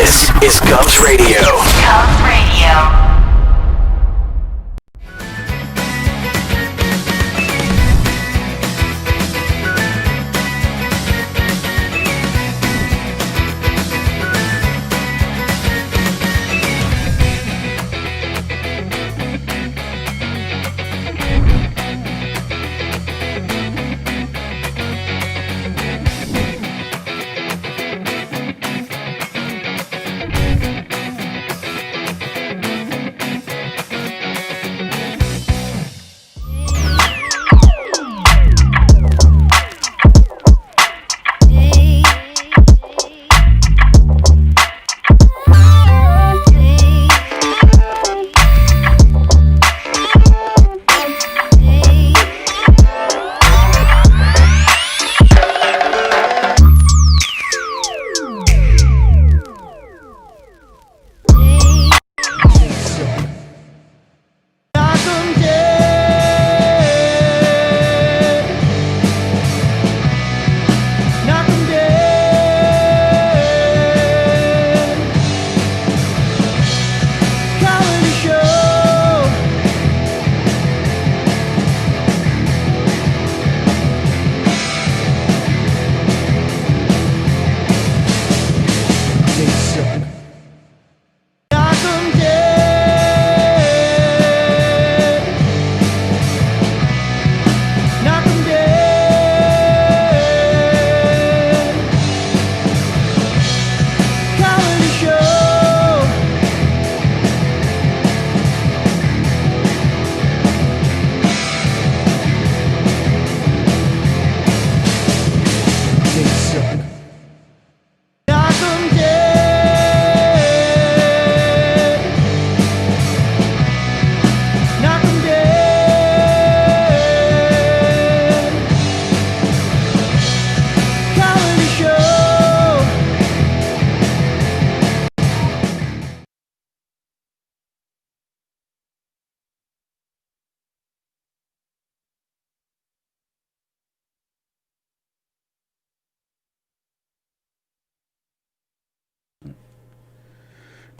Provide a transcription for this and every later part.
This is Govs Radio. Govs Radio.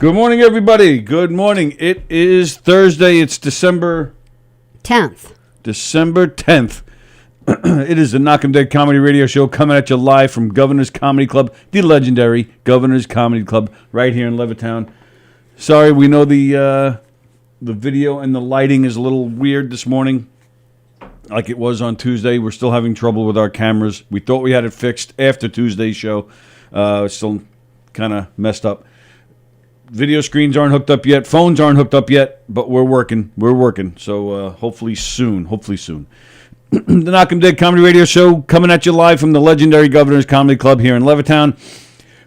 Good morning, everybody. Good morning. It is Thursday. It's December 10th. December 10th. It is the Knockem Dead Comedy Radio Show coming at you live from Governor's Comedy Club, the legendary Governor's Comedy Club, right here in Levittown. Sorry, we know the video and the lighting is a little weird this morning, like it was on Tuesday. We're still having trouble with our cameras. We thought we had it fixed after Tuesday's show. Still kind of messed up. Video screens aren't hooked up yet. Phones aren't hooked up yet, but we're working. We're working. So hopefully soon. The Knockem Dead Comedy Radio Show coming at you live from the legendary Governor's Comedy Club here in Levittown.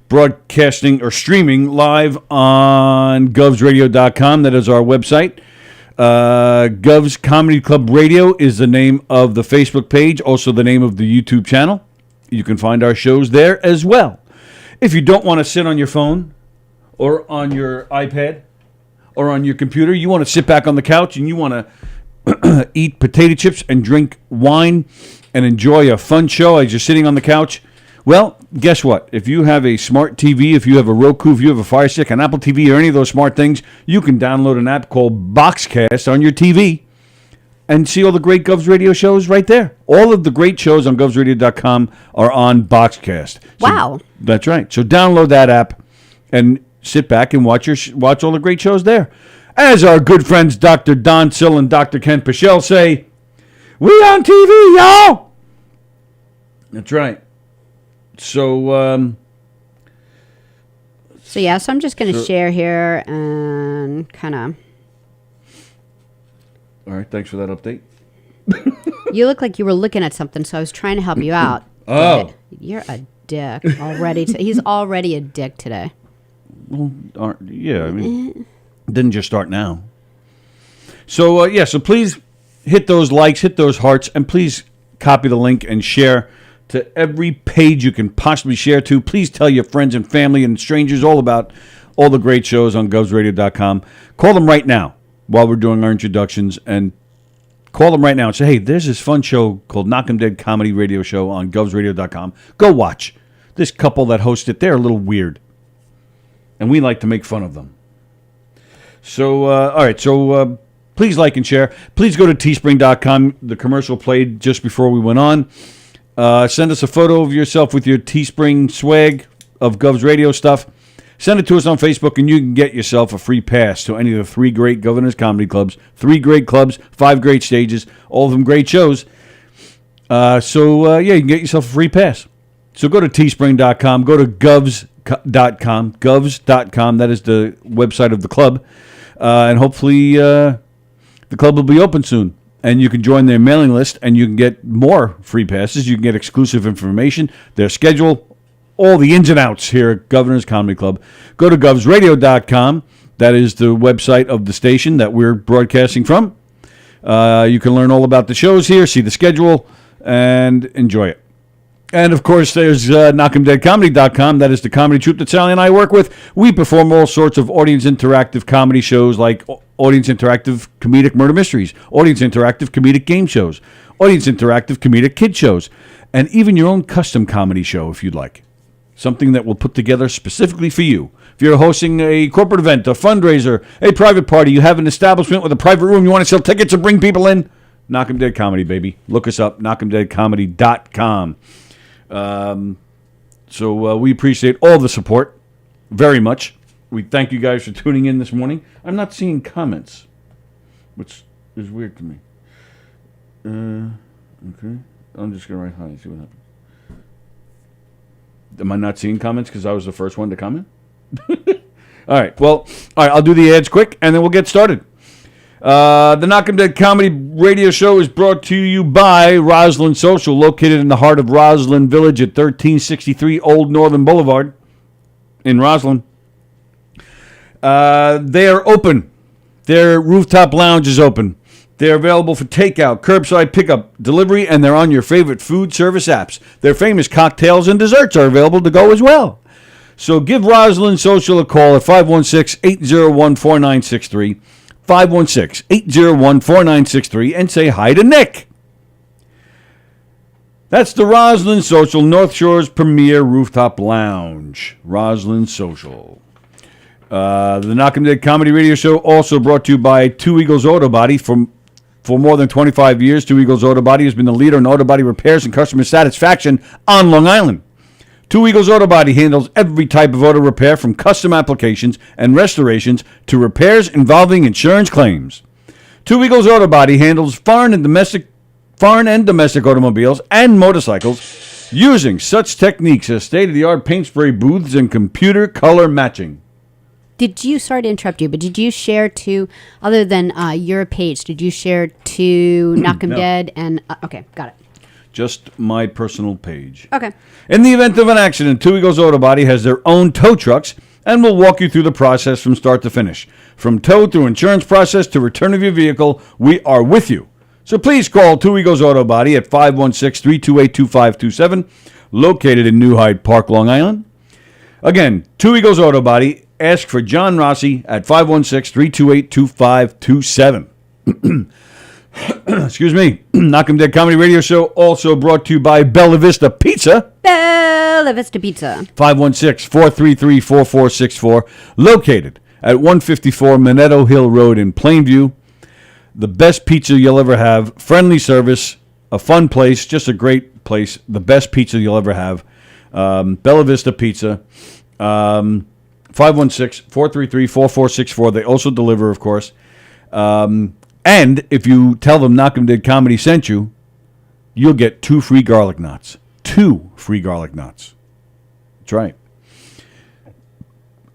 Broadcasting or streaming live on govsradio.com. That is our website. Govs Comedy Club Radio is the name of the Facebook page, also the name of the YouTube channel. You can find our shows there as well. If you don't want to sit on your phone or on your iPad or on your computer, you want to sit back on the couch and you want to eat potato chips and drink wine and enjoy a fun show as you're sitting on the couch, well, guess what? If you have a smart TV, if you have a Roku, if you have a Fire Stick, an Apple TV, or any of those smart things, you can download an app called Boxcast on your TV and see all the great Govs Radio shows right there. All of the great shows on govsradio.com are on Boxcast. Wow. That's right. So download that app and sit back and watch all the great shows there. As our good friends Dr. Don Sill and Dr. Ken Pichelle say, we on TV, y'all! That's right. So, so I'm just going to share here and kind of... All right, thanks for that update. You look like you were looking at something, so I was trying to help you out. Oh. You're a dick already. He's already a dick today. Well, yeah, I mean, didn't just start now. So, so please hit those likes, hit those hearts, and please copy the link and share to every page you can possibly share to. Please tell your friends and family and strangers all about all the great shows on govsradio.com. Call them right now while we're doing our introductions, and call them right now and say, hey, there's this fun show called Knockem Dead Comedy Radio Show on govsradio.com. Go watch. This couple that hosts it, they're a little weird. and we like to make fun of them. So, all right, so please like and share. Please go to teespring.com. The commercial played just before we went on. Send us a photo of yourself with your Teespring swag of Gov's radio stuff. Send it to us on Facebook, and you can get yourself a free pass to any of the 3 great Governor's Comedy Clubs. 3 great clubs, 5 great stages, all of them great shows. So you can get yourself a free pass. So go to teespring.com, go to govs.com, govs.com. That is the website of the club. And hopefully the club will be open soon. And you can join their mailing list, and you can get more free passes. You can get exclusive information, their schedule, all the ins and outs here at Governor's Comedy Club. Go to govsradio.com. That is the website of the station that we're broadcasting from. You can learn all about the shows here, see the schedule, and enjoy it. And, of course, there's KnockemDeadComedy.com. That is the comedy troupe that Sallie and I work with. We perform all sorts of audience interactive comedy shows like audience interactive comedic murder mysteries, audience interactive comedic game shows, audience interactive comedic kid shows, and even your own custom comedy show if you'd like. Something that we'll put together specifically for you. If you're hosting a corporate event, a fundraiser, a private party, you have an establishment with a private room, you want to sell tickets and bring people in, Knockem Dead Comedy, baby. Look us up, KnockemDeadComedy.com. So we appreciate all the support very much. We thank you guys for tuning in this morning. I'm not seeing comments, which is weird to me. Okay. I'm just going to write hi and see what happens. Am I not seeing comments because I was the first one to comment? All right. Well, all right. I'll do the ads quick, and then we'll get started. The Knockem Dead Comedy Radio Show is brought to you by Roslyn Social, located in the heart of Roslyn Village at 1363 Old Northern Boulevard in Roslyn. They are open. Their rooftop lounge is open. They're available for takeout, curbside pickup, delivery, and they're on your favorite food service apps. Their famous cocktails and desserts are available to go as well. So give Roslyn Social a call at 516-801-4963. 516-801-4963 and say hi to Nick. That's the Roslyn Social, North Shore's premier rooftop lounge. Roslyn Social. The Knockem Dead Comedy Radio Show also brought to you by Two Eagles Auto Body. For more than 25 years, Two Eagles Auto Body has been the leader in auto body repairs and customer satisfaction on Long Island. Two Eagles Auto Body handles every type of auto repair from custom applications and restorations to repairs involving insurance claims. Two Eagles Auto Body handles foreign and domestic automobiles and motorcycles using such techniques as state-of-the-art paint spray booths and computer color matching. Sorry to interrupt you, but did you share to, other than your page, did you share to Knockem No. Dead and, okay, got it. Just my personal page. Okay. In the event of an accident, Two Eagles Auto Body has their own tow trucks and will walk you through the process from start to finish. From tow through insurance process to return of your vehicle, we are with you. So please call Two Eagles Auto Body at 516-328-2527, located in New Hyde Park, Long Island. Again, Two Eagles Auto Body. Ask for John Rossi at 516-328-2527. Excuse me. Knockem Dead Comedy Radio Show also brought to you by Bella Vista Pizza. Bella Vista Pizza. 516-433-4464. Located at 154 Minetto Hill Road in Plainview. The best pizza you'll ever have. Friendly service. A fun place. Just a great place. The best pizza you'll ever have. Bella Vista Pizza. 516-433-4464. They also deliver, of course. And if you tell them Knockem Dead Comedy sent you, you'll get 2 free garlic knots. 2 free garlic knots. That's right.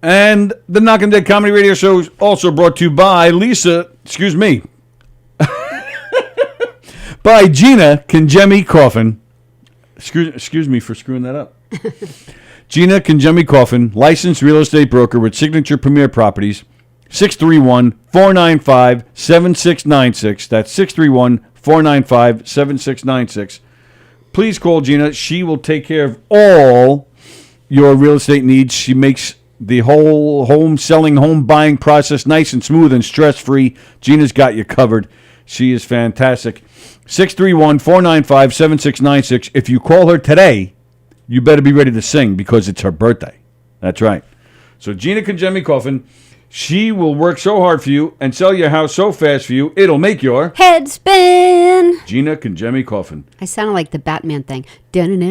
And the Knockem Dead Comedy Radio Show is also brought to you by by Gina Kangemi Coffin. Excuse me for screwing that up. Gina Kangemi Coffin, licensed real estate broker with Signature Premier Properties, 631-495-7696. That's 631-495-7696. Please call Gina. She will take care of all your real estate needs. She makes the whole home selling, home buying process nice and smooth and stress-free. Gina's got you covered. She is fantastic. 631-495-7696. If you call her today, you better be ready to sing because it's her birthday. That's right. So Gina Conjemi Coffin, she will work so hard for you and sell your house so fast for you, it'll make your Head spin. Gina Conjemi Coffin. I sounded like the Batman thing. Batman.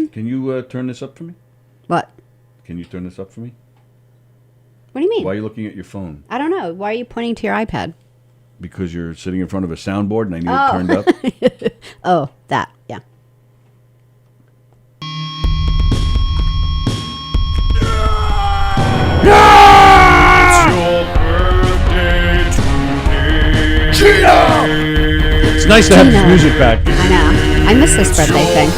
Can you turn this up for me? What? Can you turn this up for me? What do you mean? Why are you looking at your phone? I don't know. Why are you pointing to your iPad? Because you're sitting in front of a soundboard and I need it turned up. Oh, that. Yeah. It's nice to have this music back. I know. I miss this birthday thing.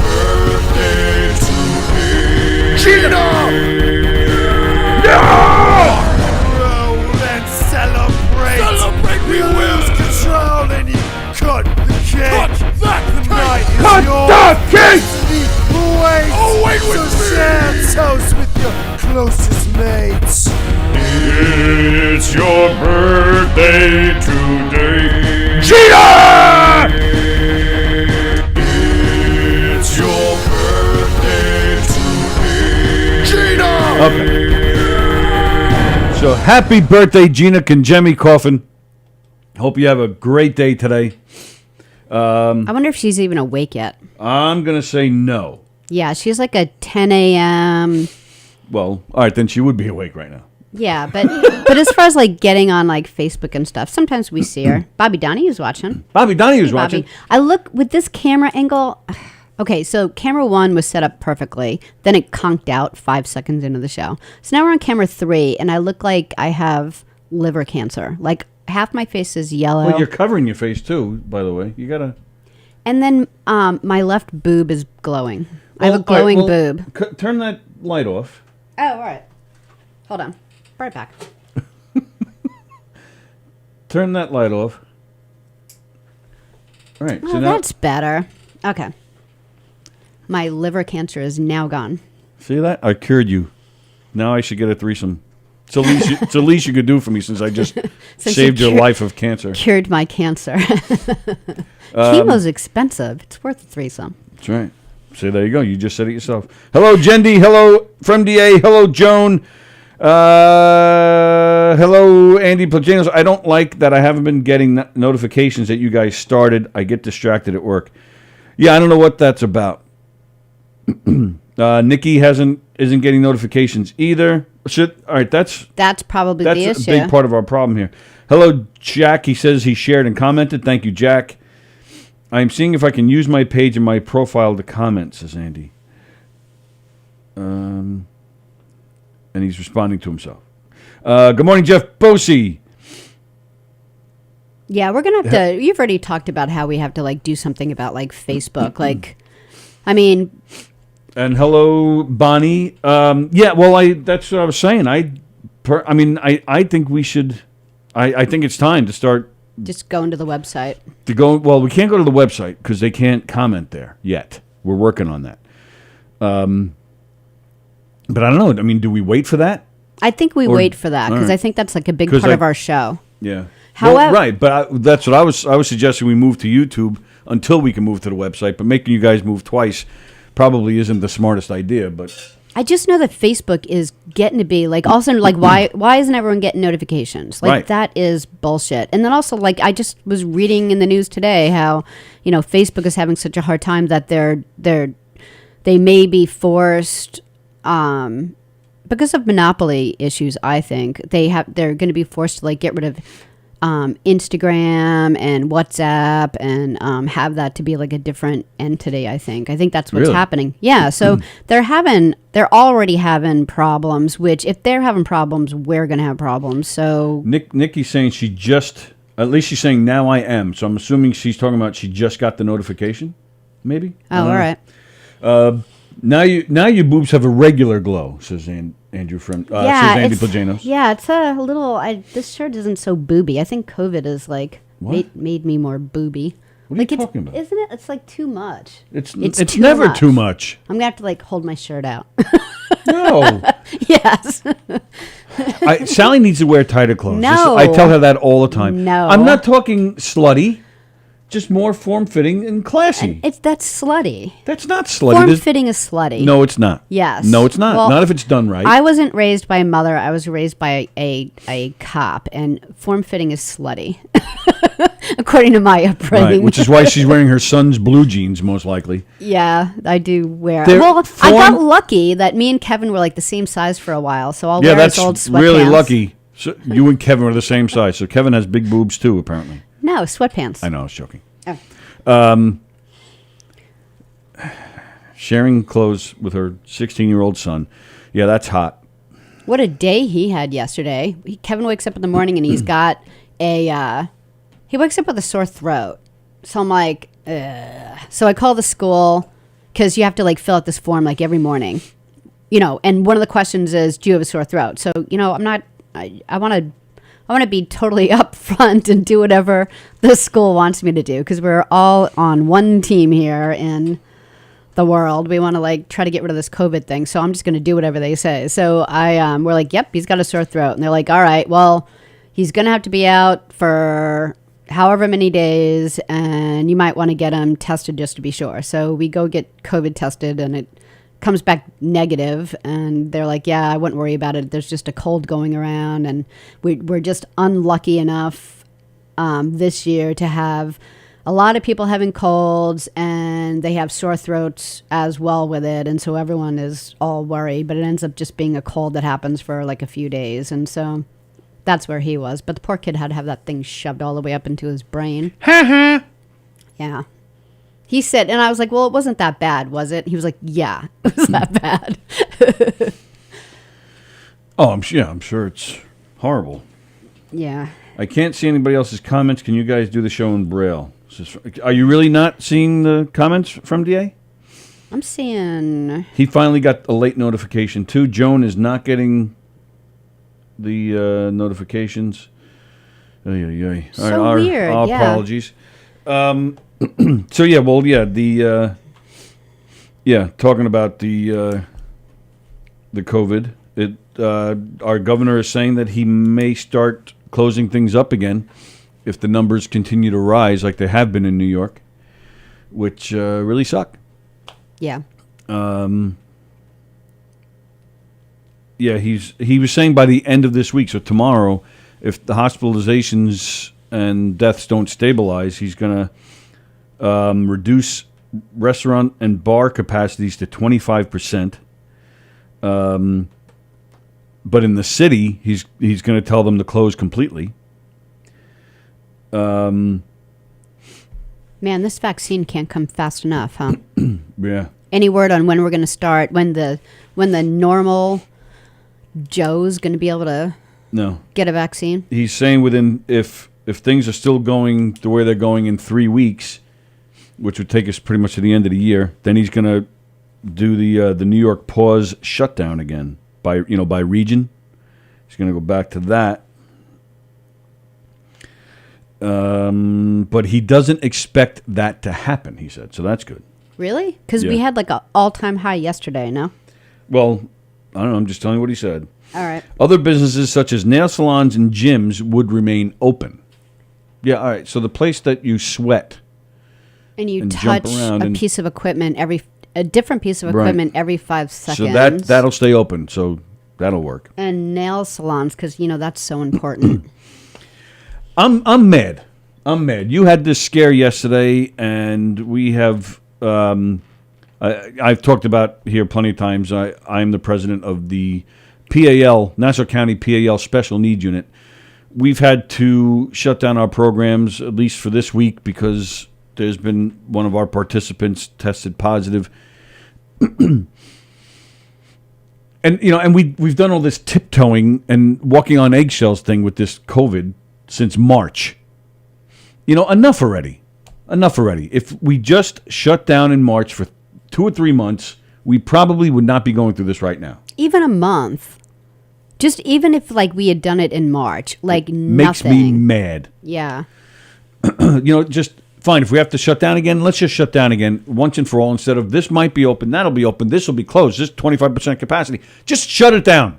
Roll and celebrate. We lose control and you cut the cake. The night is yours. Wait so share toast with your closest mates. It's your birthday today. Gina! It's your birthday today. Gina! Okay. So happy birthday, Gina Conjemi Coffin. Hope you have a great day today. I wonder if she's even awake yet. I'm going to say no. Yeah, she's like a 10 a.m. Well, all right, then she would be awake right now. Yeah, but as far as like getting on like Facebook and stuff, sometimes we see her. Bobby Donahue's watching. Bobby Donahue's Hey, watching. Bobby. I look with this camera angle. Okay, so camera 1 was set up perfectly. Then it conked out 5 seconds into the show. So now we're on camera 3, and I look like I have liver cancer. Like half my face is yellow. Well, you're covering your face too, by the way. You got to... And then my left boob is glowing. I have a glowing boob. Turn that light off. Oh, all right. Hold on. Right back. Turn that light off. All right. Oh, that's better. Okay. My liver cancer is now gone. See that? I cured you. Now I should get a threesome. It's the least you could do for me since I just saved your life of cancer. Cured my cancer. Chemo's expensive. It's worth a threesome. That's right. See, there you go. You just said it yourself. Hello, Jendi. Hello, from DA. Hello, Joan. Hello, Andy Plaginos. I don't like that I haven't been getting notifications that you guys started. I get distracted at work. Yeah, I don't know what that's about. Nikki isn't getting notifications either. All right, that's probably the issue. That's a big part of our problem here. Hello, Jack. He says he shared and commented. Thank you, Jack. I'm seeing if I can use my page and my profile to comment, says Andy. And he's responding to himself. Good morning, Jeff Bosey. Yeah, we're going to have to... You've already talked about how we have to, like, do something about, like, Facebook. Like, I mean... And hello, Bonnie. Yeah, well, that's what I was saying. I think we should... I think it's time to start... Just going to the website. Well, we can't go to the website because they can't comment there yet. We're working on that. But I don't know. I mean, do we wait for that? I think we wait for that because I think that's like a big part of our show. Yeah. However, well, right, but that's what I was suggesting we move to YouTube until we can move to the website. But making you guys move twice probably isn't the smartest idea. But I just know that Facebook is getting to be like also like why isn't everyone getting notifications? Like right. That is bullshit. And then also like I just was reading in the news today how Facebook is having such a hard time that they may be forced. Because of monopoly issues, I think they're going to be forced to like get rid of Instagram and WhatsApp and have that to be like a different entity. I think that's what's happening. Yeah, so they're already having problems. Which if they're having problems, we're going to have problems. So Nikki's saying at least she's saying now I am. So I'm assuming she's talking about she just got the notification. Maybe. Oh, all right. Now your boobs have a regular glow, says Andrew from says Andy Plaginos. Yeah, it's a little. This shirt isn't so booby. I think COVID is like made me more booby. What are you talking about? Isn't it? It's like too much. It's never too much. I'm gonna have to like hold my shirt out. No. Yes. Sally needs to wear tighter clothes. No. I tell her that all the time. No. I'm not talking slutty. just more form-fitting and classy. That's slutty. That's not slutty. Form-fitting is slutty. No, it's not. Yes. No, it's not. Well, not if it's done right. I wasn't raised by a mother. I was raised by a cop, and form-fitting is slutty, according to my upbringing. Right, which is why she's wearing her son's blue jeans, most likely. Yeah, I do wear. They're Well, I got lucky that me and Kevin were like the same size for a while, so I'll wear his old sweatpants. Yeah, that's really lucky. So you and Kevin are the same size. So Kevin has big boobs too, apparently. No, sweatpants. I know, I was joking. Oh. Sharing clothes with her 16-year-old son. Yeah, that's hot. What a day he had yesterday. Kevin wakes up in the morning and he's got he wakes up with a sore throat. So I'm like, ugh. So I call the school because you have to like fill out this form like every morning, and one of the questions is, do you have a sore throat? So, I want to be totally upfront and do whatever the school wants me to do because we're all on one team here in the world. We want to like try to get rid of this COVID thing. So I'm just going to do whatever they say. So we're like, yep, he's got a sore throat. And they're like, all right, well, he's going to have to be out for however many days and you might want to get him tested just to be sure. So we go get COVID tested and it comes back negative, and they're like, yeah, I wouldn't worry about it. There's just a cold going around, and we're just unlucky enough this year to have a lot of people having colds, and they have sore throats as well with it, and so everyone is all worried, but it ends up just being a cold that happens for like a few days, and so that's where he was. But the poor kid had to have that thing shoved all the way up into his brain. Yeah. He said, and I was like, well, it wasn't that bad, was it? He was like, yeah, it was that bad. Oh, I'm sure it's horrible. Yeah. I can't see anybody else's comments. Can you guys do the show in Braille? Are you really not seeing the comments from DA? I'm seeing... He finally got a late notification, too. Joan is not getting the notifications. Oy. So weird, our yeah. apologies. So talking about the COVID, our governor is saying that he may start closing things up again if the numbers continue to rise like they have been in New York, which really suck. Yeah. He was saying by the end of this week, so tomorrow, if the hospitalizations and deaths don't stabilize, he's going to reduce restaurant and bar capacities to 25%. But in the city, he's going to tell them to close completely. Man, this vaccine can't come fast enough, huh? Yeah. Any word on when we're going to start? When the normal Joe's going to be able to get a vaccine? He's saying if things are still going the way they're going in 3 weeks, which would take us pretty much to the end of the year, then he's going to do the New York pause shutdown again by region. He's going to go back to that. But he doesn't expect that to happen, he said. So that's good. Really? Because we had like an all-time high yesterday, no? Well, I don't know. I'm just telling you what he said. All right. Other businesses such as nail salons and gyms would remain open. Yeah, all right. So the place that you sweat and you jump touch around a piece of equipment a different piece of equipment every 5 seconds. So that'll stay open. So that'll work. And nail salons, because that's so important. I'm mad. You had this scare yesterday, and we have. I've talked about here plenty of times. I'm the president of the PAL, Nassau County PAL Special Needs Unit. We've had to shut down our programs, at least for this week, because there's been one of our participants tested positive. And we've done all this tiptoeing and walking on eggshells thing with this COVID since March. Enough already. If we just shut down in March for 2 or 3 months, we probably would not be going through this right now. Even a month. Just even if we had done it in March, nothing. Makes me mad. Yeah. Just fine. If we have to shut down again, let's just shut down again once and for all, instead of this might be open, that'll be open, this will be closed, this 25% capacity. Just shut it down.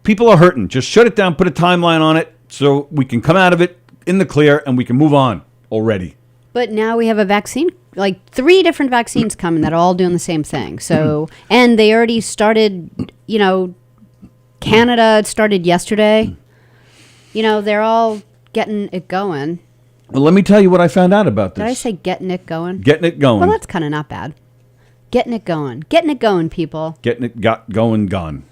People are hurting. Just shut it down, put a timeline on it so we can come out of it in the clear and we can move on already. But now we have a vaccine, like 3 different vaccines coming that are all doing the same thing. So, and they already started, Canada started yesterday. They're all getting it going. Well, let me tell you what I found out about this. Did I say getting it going? Getting it going. Well, that's kind of not bad. Getting it going. Getting it going, people. Getting it gone.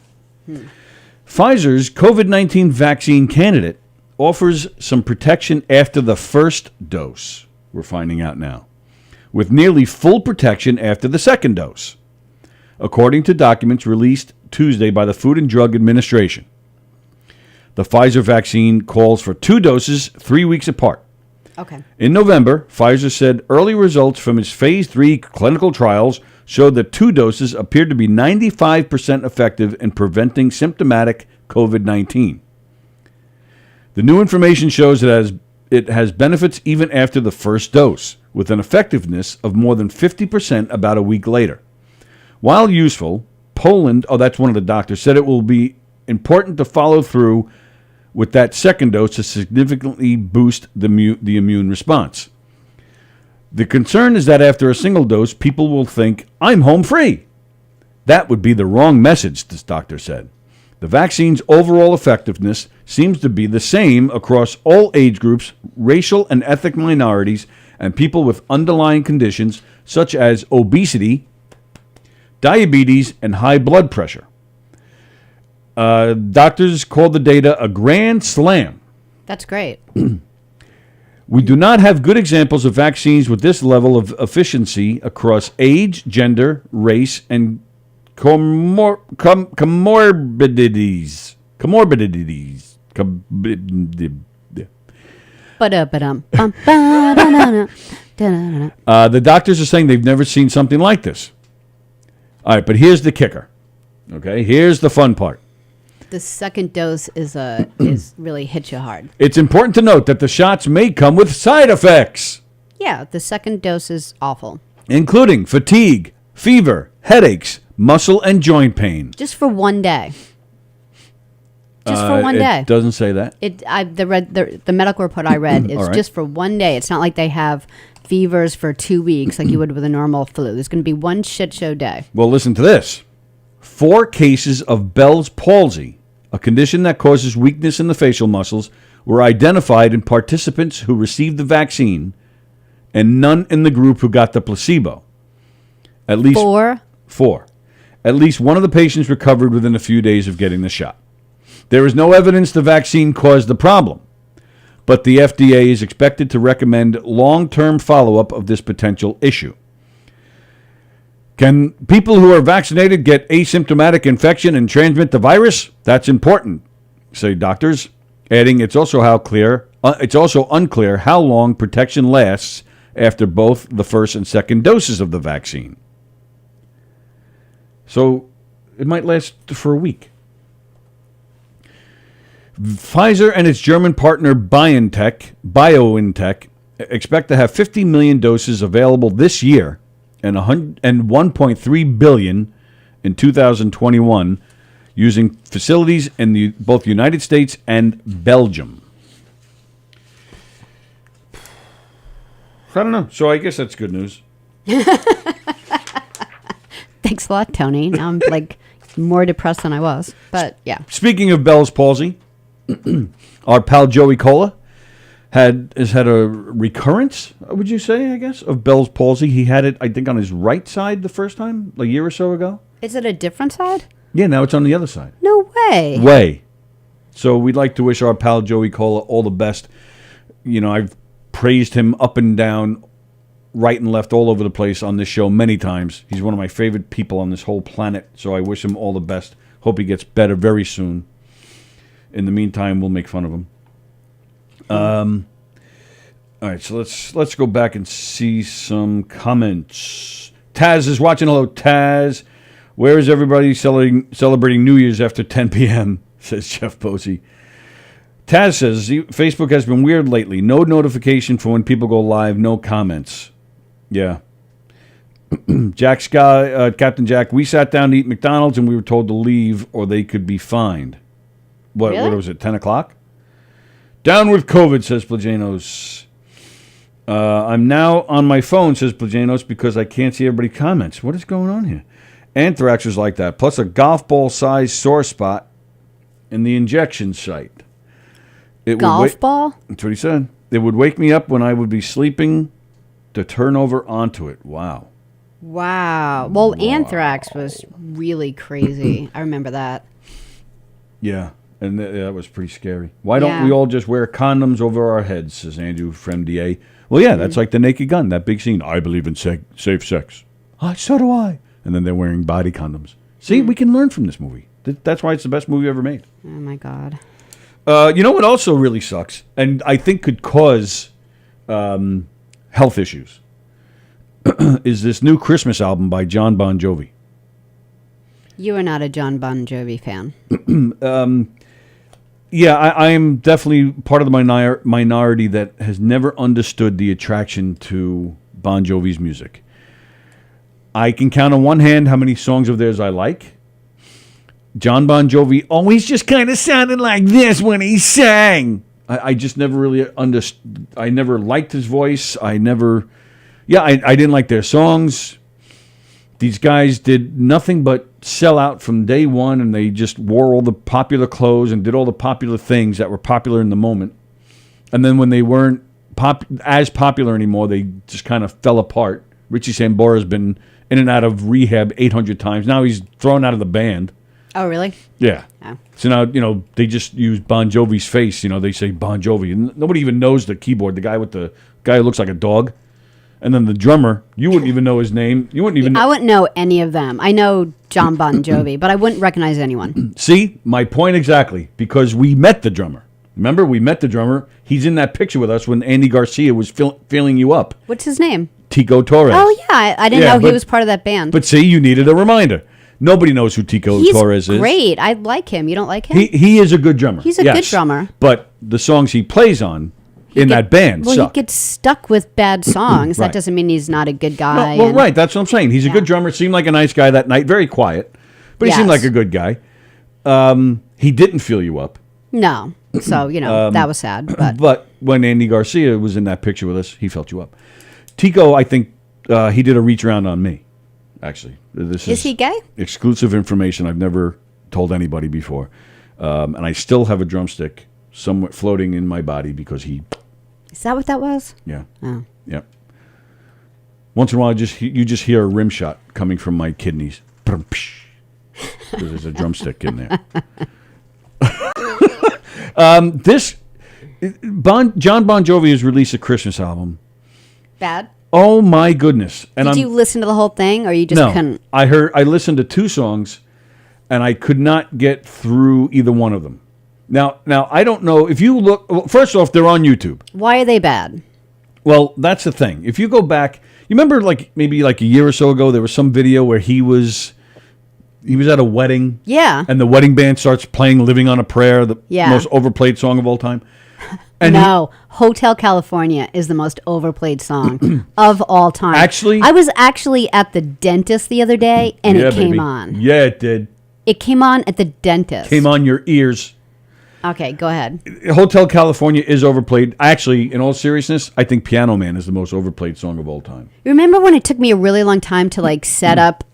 Pfizer's COVID-19 vaccine candidate offers some protection after the first dose, we're finding out now, with nearly full protection after the second dose, according to documents released Tuesday by the Food and Drug Administration. The Pfizer vaccine calls for 2 doses 3 weeks apart. Okay. In November, Pfizer said early results from its phase 3 clinical trials showed that 2 doses appeared to be 95% effective in preventing symptomatic COVID-19. The new information shows it has benefits even after the first dose, with an effectiveness of more than 50% about a week later. While useful, Poland, that's one of the doctors, said it will be important to follow through with that second dose to significantly boost the immune response. The concern is that after a single dose, people will think, I'm home free. That would be the wrong message, this doctor said. The vaccine's overall effectiveness seems to be the same across all age groups, racial and ethnic minorities, and people with underlying conditions such as obesity, diabetes, and high blood pressure. Doctors called the data a grand slam. That's great. We do not have good examples of vaccines with this level of efficiency across age, gender, race, and comorbidities. The doctors are saying they've never seen something like this. All right, but here's the kicker. Okay, here's the fun part. The second dose is really hits you hard. It's important to note that the shots may come with side effects. Yeah, the second dose is awful. Including fatigue, fever, headaches, muscle and joint pain. Just for one day. Just for one day. It doesn't say that. The medical report I read is Right. just for one day. It's not like they have fevers for 2 weeks like you would with a normal flu. There's going to be one shit show day. Well, listen to this. 4 cases of Bell's palsy, a condition that causes weakness in the facial muscles, were identified in participants who received the vaccine and none in the group who got the placebo. At least 4. At least one of the patients recovered within a few days of getting the shot. There is no evidence the vaccine caused the problem, but the FDA is expected to recommend long-term follow-up of this potential issue. Can people who are vaccinated get asymptomatic infection and transmit the virus? That's important, say doctors, adding it's also unclear how long protection lasts after both the first and second doses of the vaccine. So it might last for a week. Pfizer and its German partner BioNTech expect to have 50 million doses available this year and 1.3 billion in 2021 using facilities in both the United States and Belgium. I don't know. So I guess that's good news. Thanks a lot, Tony. Now I'm more depressed than I was. But yeah. Speaking of Bell's palsy, our pal Joey Cola has had a recurrence, would you say, I guess, of Bell's palsy. He had it, I think, on his right side the first time, a year or so ago. Is it a different side? Yeah, now it's on the other side. No way. So we'd like to wish our pal Joey Cola all the best. You know, I've praised him up and down, right and left, all over the place on this show many times. He's one of my favorite people on this whole planet, so I wish him all the best. Hope he gets better very soon. In the meantime, we'll make fun of him. All right, so let's go back and see some comments. Taz is watching. Hello, Taz. Where is everybody celebrating New Year's after 10 p.m., says Jeff Posey. Taz says, Facebook has been weird lately. No notification for when people go live, no comments. Yeah. Jack Sky, Captain Jack, we sat down to eat McDonald's and we were told to leave or they could be fined. What was it, 10 o'clock? Down with COVID, says Plajanos. I'm now on my phone, says Plajanos, because I can't see everybody comments. What is going on here? Anthrax was like that, plus a golf ball-sized sore spot in the injection site. Golf ball? That's what he said. It would wake me up when I would be sleeping to turn over onto it. Wow. Wow. Well, anthrax was really crazy. I remember that. Yeah, and that was pretty scary. Why don't we all just wear condoms over our heads, says Andrew from DA. Well, yeah, that's like the Naked Gun, that big scene. I believe in safe sex. So do I. And then they're wearing body condoms. See, we can learn from this movie. That's why it's the best movie ever made. Oh, my God. You know what also really sucks, and I think could cause health issues, is this new Christmas album by John Bon Jovi. You are not a John Bon Jovi fan. Yeah, I am definitely part of the minority that has never understood the attraction to Bon Jovi's music. I can count on one hand how many songs of theirs I like. John Bon Jovi always just kind of sounded like this when he sang. I just never really understood. I never liked his voice. I didn't like their songs. These guys did nothing but sell out from day one, and they just wore all the popular clothes and did all the popular things that were popular in the moment. And then when they weren't as popular anymore, they just kind of fell apart. Richie Sambora's been in and out of rehab 800 times. Now he's thrown out of the band. Oh, really? Yeah. Oh. So now, they just use Bon Jovi's face. They say Bon Jovi. And nobody even knows the keyboard, the guy who looks like a dog. And then the drummer, you wouldn't even know his name. You wouldn't even I wouldn't know any of them. I know John Bon Jovi, but I wouldn't recognize anyone. See, my point exactly. Because we met the drummer. Remember, we met the drummer. He's in that picture with us when Andy Garcia was feeling you up. What's his name? Tico Torres. Oh, yeah. I didn't know he was part of that band. But see, you needed a reminder. Nobody knows who Tico Torres is. He's great. I like him. You don't like him? He is a good drummer. He's a good drummer. But the songs he plays on that band suck. He gets stuck with bad songs. Right. That doesn't mean he's not a good guy. Right. That's what I'm saying. He's a good drummer. Seemed like a nice guy that night. Very quiet. But he seemed like a good guy. He didn't feel you up. No. So, that was sad. But when Andy Garcia was in that picture with us, he felt you up. Tico, I think he did a reach around on me, actually. Is he gay? Exclusive information I've never told anybody before. And I still have a drumstick somewhere floating in my body because he... Is that what that was? Yeah. Oh. Yeah. Once in a while, you just hear a rim shot coming from my kidneys. Because there's a drumstick in there. John Bon Jovi has released a Christmas album. Bad? Oh my goodness! And Did you listen to the whole thing, or you just couldn't? I listened to 2 songs, and I could not get through either one of them. Now I don't know if you look. Well, first off, they're on YouTube. Why are they bad? Well, that's the thing. If you go back, you remember maybe a year or so ago, there was some video where he was at a wedding. Yeah. And the wedding band starts playing "Living on a Prayer," the most overplayed song of all time. And Hotel California is the most overplayed song of all time. Actually, I was actually at the dentist the other day, and it came on. Yeah, it did. It came on at the dentist. Came on your ears. Okay, go ahead. Hotel California is overplayed. Actually, in all seriousness, I think Piano Man is the most overplayed song of all time. Remember when it took me a really long time to set up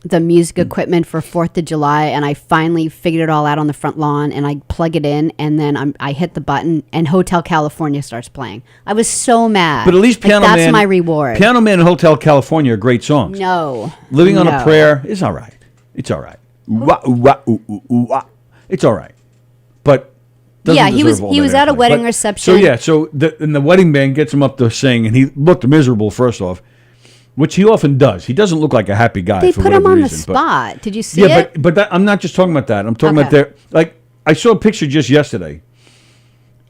the music equipment for 4th of July, and I finally figured it all out on the front lawn, and I plug it in, and then I hit the button, and Hotel California starts playing. I was so mad. But at least Piano Man... That's my reward. Piano Man and Hotel California are great songs. No. Living on a Prayer is all right. It's all right. It's all right. But he was at a wedding reception. The wedding band gets him up to sing, and he looked miserable, first off. Which he often does. He doesn't look like a happy guy. They for put him whatever on reason, the spot. Did you see it? Yeah, but I'm not just talking about that. I'm talking about I saw a picture just yesterday.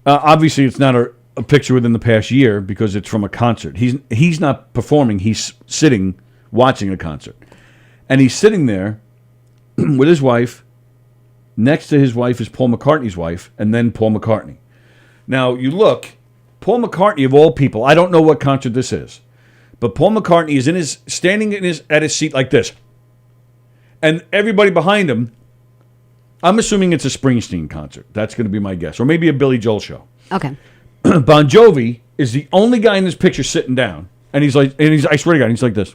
Obviously, it's not a picture within the past year because it's from a concert. He's not performing. He's sitting watching a concert, and he's sitting there with his wife. Next to his wife is Paul McCartney's wife, and then Paul McCartney. Now you look, Paul McCartney of all people. I don't know what concert this is. But Paul McCartney is standing at his seat like this. And everybody behind him, I'm assuming it's a Springsteen concert. That's going to be my guess. Or maybe a Billy Joel show. Okay. Bon Jovi is the only guy in this picture sitting down, and I swear to God, he's like this.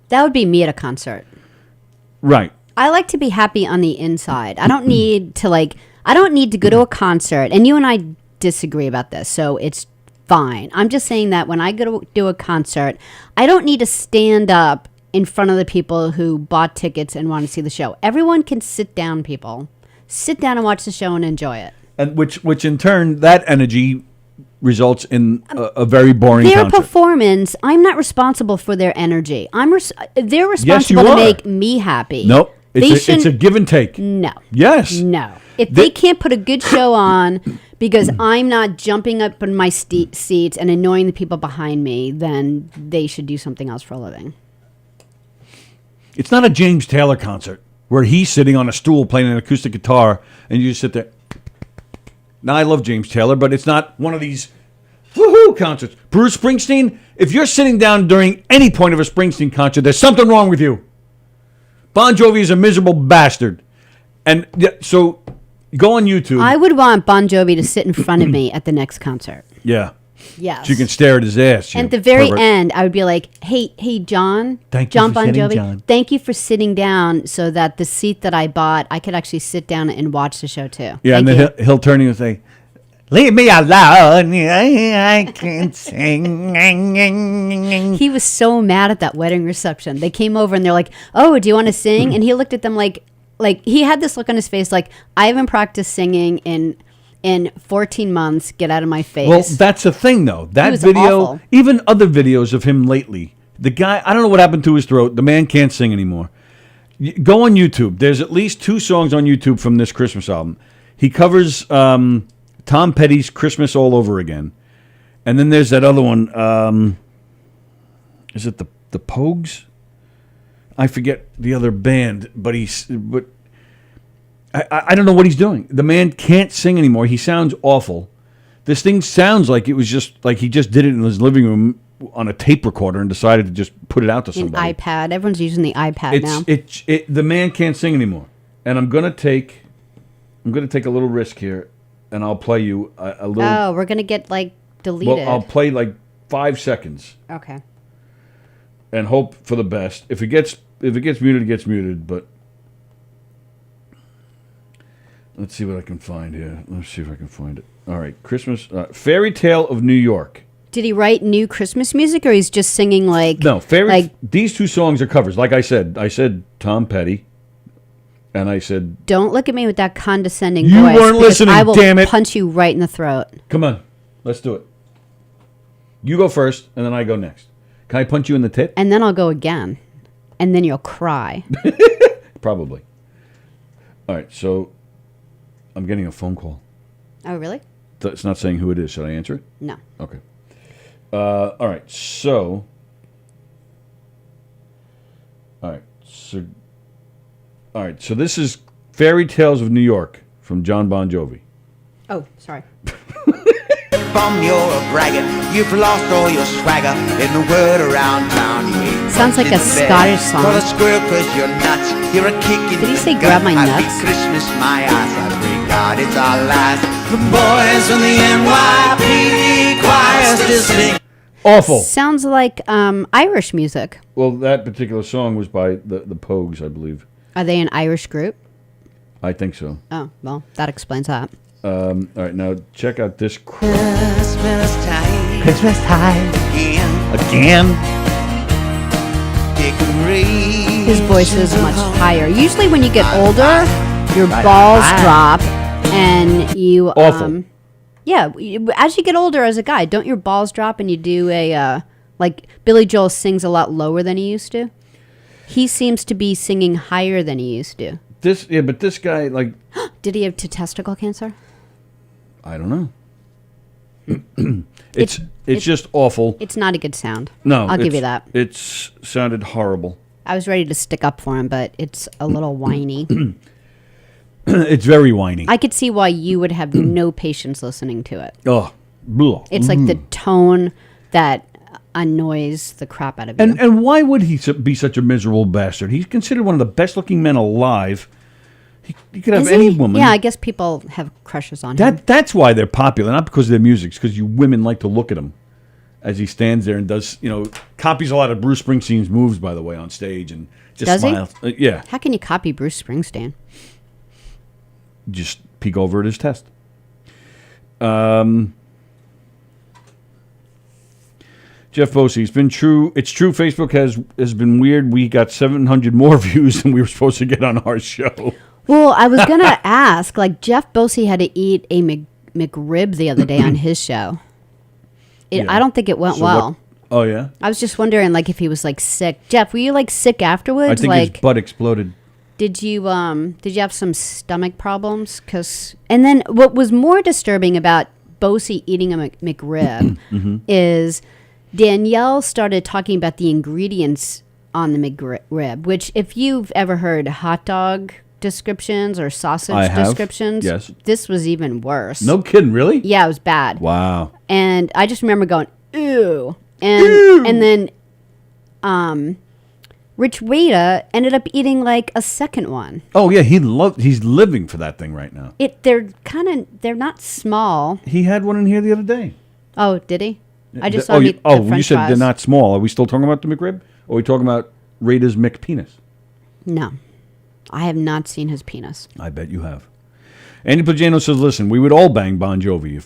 That would be me at a concert. Right. I like to be happy on the inside. I don't need to go to a concert, and you and I disagree about this, so it's fine. I'm just saying that when I go to do a concert, I don't need to stand up in front of the people who bought tickets and want to see the show. Everyone can sit down, people. Sit down and watch the show and enjoy it. And which in turn, that energy results in a very boring their concert. Performance, I'm not responsible for their energy. They're responsible Yes, you to are. make me happy. Nope. It's a give and take. No. Yes. No. If they can't put a good show on because I'm not jumping up in my seats and annoying the people behind me, then they should do something else for a living. It's not a James Taylor concert where he's sitting on a stool playing an acoustic guitar and you just sit there. Now, I love James Taylor, but it's not one of these woohoo concerts. Bruce Springsteen, if you're sitting down during any point of a Springsteen concert, there's something wrong with you. Bon Jovi is a miserable bastard. And so go on YouTube. I would want Bon Jovi to sit in front of me at the next concert. Yeah. Yes. So you can stare at his ass. And at the very end, I would be like, hey, John. Thank you John for Bon sitting Jovi. down. Thank you for sitting down so that the seat that I bought, I could actually sit down and watch the show too. Yeah, Thank and you. then he'll turn to you and say, leave me alone. I can't sing. He was so mad at that wedding reception. They came over and they're like, oh, do you want to sing? And he looked at them like he had this look on his face like, I haven't practiced singing in 14 months. Get out of my face. Well, that's the thing, though. That was video, awful. even other videos of him lately, the guy, I don't know what happened to his throat. The man can't sing anymore. Go on YouTube. There's at least 2 songs on YouTube from this Christmas album. He covers Tom Petty's Christmas All Over Again. And then there's that other one. Is it the Pogues? I forget the other band, but I don't know what he's doing. The man can't sing anymore. He sounds awful. This thing sounds like it was just like he just did it in his living room on a tape recorder and decided to just put it out to somebody. An iPad. Everyone's using the iPad now. The man can't sing anymore. And I'm gonna take a little risk here, and I'll play you a little. Oh, we're gonna get deleted. Well, I'll play 5 seconds Okay. and hope for the best. If it gets muted, it gets muted. But let's see what I can find here. Let's see if I can find it. All right, Christmas Fairy Tale of New York. Did he write new Christmas music, or he's just singing No, these 2 songs are covers. Like I said Tom Petty, and I said, don't look at me with that condescending You voice. weren't because listening, I will damn it. punch you right in the throat. come on, let's do it. You go first, and then I go next. Can I punch you in the tit? And then I'll go again. And then you'll cry. Probably. All right, so I'm getting a phone call. Oh, really? It's not saying who it is. Should I answer it? No. Okay. All right. So this is Fairy Tales of New York from John Bon Jovi. Oh, sorry. Bum, you're a braggart. You've lost all your swagger in the word around town. You ain't Sounds like a much in the bed. Scottish song. Call a squirrel 'cause you're nuts. You're a kick in Did he the say gut. grab my Happy nuts? Christmas, my ass. I pray God it's our last. The boys from the NYPD choir still sing. Awful. Sounds like Irish music. Well, that particular song was by the Pogues, I believe. Are they an Irish group? I think so. Oh, well, that explains that. All right, now check out this. Christmas time Christmas time again. again. His voice is much higher. Usually when you get older, your balls drop and you... Awful. Yeah, as you get older as a guy, don't your balls drop and you do a... like Billy Joel sings a lot lower than he used to? He seems to be singing higher than he used to. But this guy, Did he have testicle cancer? I don't know. It's just awful. It's not a good sound. No, I'll give you that. It's sounded horrible. I was ready to stick up for him, but it's a little whiny. It's very whiny. I could see why you would have no patience listening to it. Oh, blah. It's like the tone that annoys the crap out of you. And why would he be such a miserable bastard? He's considered one of the best looking men alive. You could have Is any he? woman. Yeah, I guess people have crushes on him. That's why they're popular, not because of their music. It's because you women like to look at him as he stands there and does, copies a lot of Bruce Springsteen's moves, by the way, on stage and just Does he? smiles. Yeah. How can you copy Bruce Springsteen? Just peek over at his test. Jeff Bosey, it's true. Facebook has been weird. We got 700 more views than we were supposed to get on our show. Well, I was going to ask, Jeff Bosey had to eat a McRib the other day on his show. Yeah. I don't think it went So well. what- oh, yeah? I was just wondering, if he was, sick. Jeff, were you, sick afterwards? I think his butt exploded. Did you have some stomach problems? And then what was more disturbing about Bosey eating a McRib is Danielle started talking about the ingredients on the McRib, which if you've ever heard hot dog descriptions or sausage I have, descriptions, yes. This was even worse. No kidding, really? Yeah, it was bad. Wow. And I just remember going, ew. And then Rich Wada ended up eating a second one. Oh, yeah, he's living for that thing right now. They're not small. He had one in here the other day. Oh, did he? I just saw him eat the you French said fries. they're not small. Are we still talking about the McRib? Or are we talking about Rita's McPenis? No. I have not seen his penis. I bet you have. Andy Pagano says, listen, we would all bang Bon Jovi.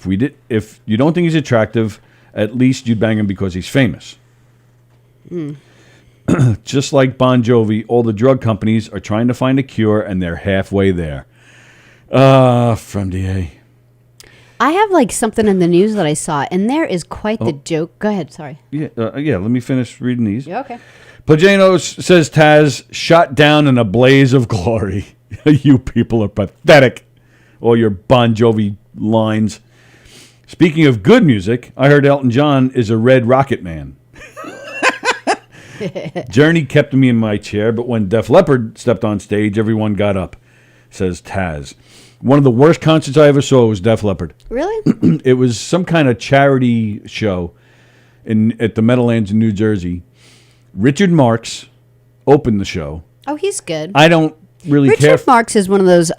If you don't think he's attractive, at least you'd bang him because he's famous. Just like Bon Jovi, all the drug companies are trying to find a cure, and they're halfway there. From DA. I have something in the news that I saw, and there is quite the joke. Go ahead, sorry. Yeah, let me finish reading these. Yeah, okay. Pagano says Taz shot down in a blaze of glory. You people are pathetic. All your Bon Jovi lines. Speaking of good music, I heard Elton John is a Red Rocket Man. Journey kept me in my chair, but when Def Leppard stepped on stage, everyone got up, says Taz. One of the worst concerts I ever saw was Def Leppard. Really? It was some kind of charity show at the Meadowlands in New Jersey. Richard Marx opened the show. Oh, he's good. I don't really care. Richard Marx is one of those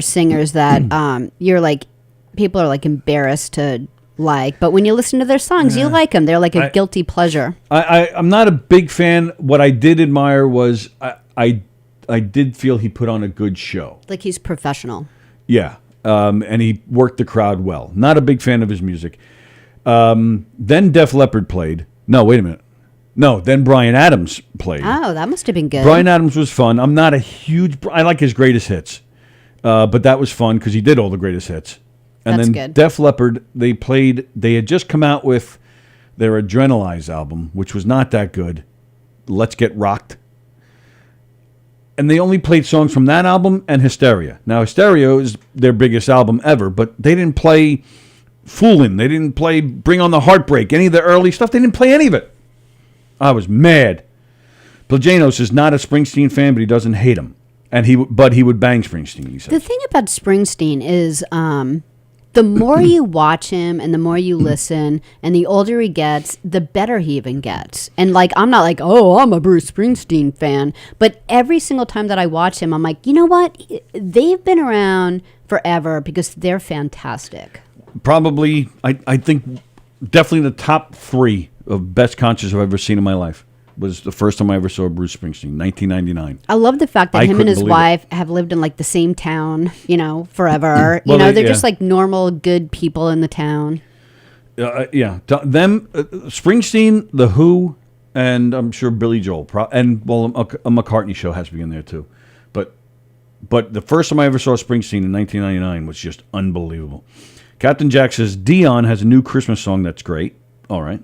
singers that people are embarrassed to but when you listen to their songs, you like them. They're a guilty pleasure. I'm not a big fan. What I did admire was I did feel he put on a good show. He's professional. Yeah, and he worked the crowd well. Not a big fan of his music. Then Def Leppard played. No, wait a minute. No, then Bryan Adams played. Oh, that must have been good. Bryan Adams was fun. I'm not a huge... I like his greatest hits. But that was fun because he did all the greatest hits. And That's then good. Def Leppard, they had just come out with their Adrenalize album, which was not that good. Let's Get Rocked. And they only played songs from that album and Hysteria. Now, Hysteria is their biggest album ever, but they didn't play Foolin'. They didn't play Bring on the Heartbreak, any of the early stuff. They didn't play any of it. I was mad. Plajanos is not a Springsteen fan, but he doesn't hate him. But he would bang Springsteen, he says. The thing about Springsteen is the more you watch him and the more you listen and the older he gets, the better he even gets. And I'm not I'm a Bruce Springsteen fan. But every single time that I watch him, I'm like, you know what? They've been around forever because they're fantastic. Probably, I think, definitely the top 3 of best concerts I've ever seen in my life was the first time I ever saw Bruce Springsteen, 1999. I love the fact that him and couldn't his believe wife have lived in the same town, forever. Well, they're yeah. just normal, good people in the town. Yeah, Springsteen, The Who, and I'm sure Billy Joel, a McCartney show has to be in there too. But the first time I ever saw Springsteen in 1999 was just unbelievable. Captain Jack says Dion has a new Christmas song that's great. All right.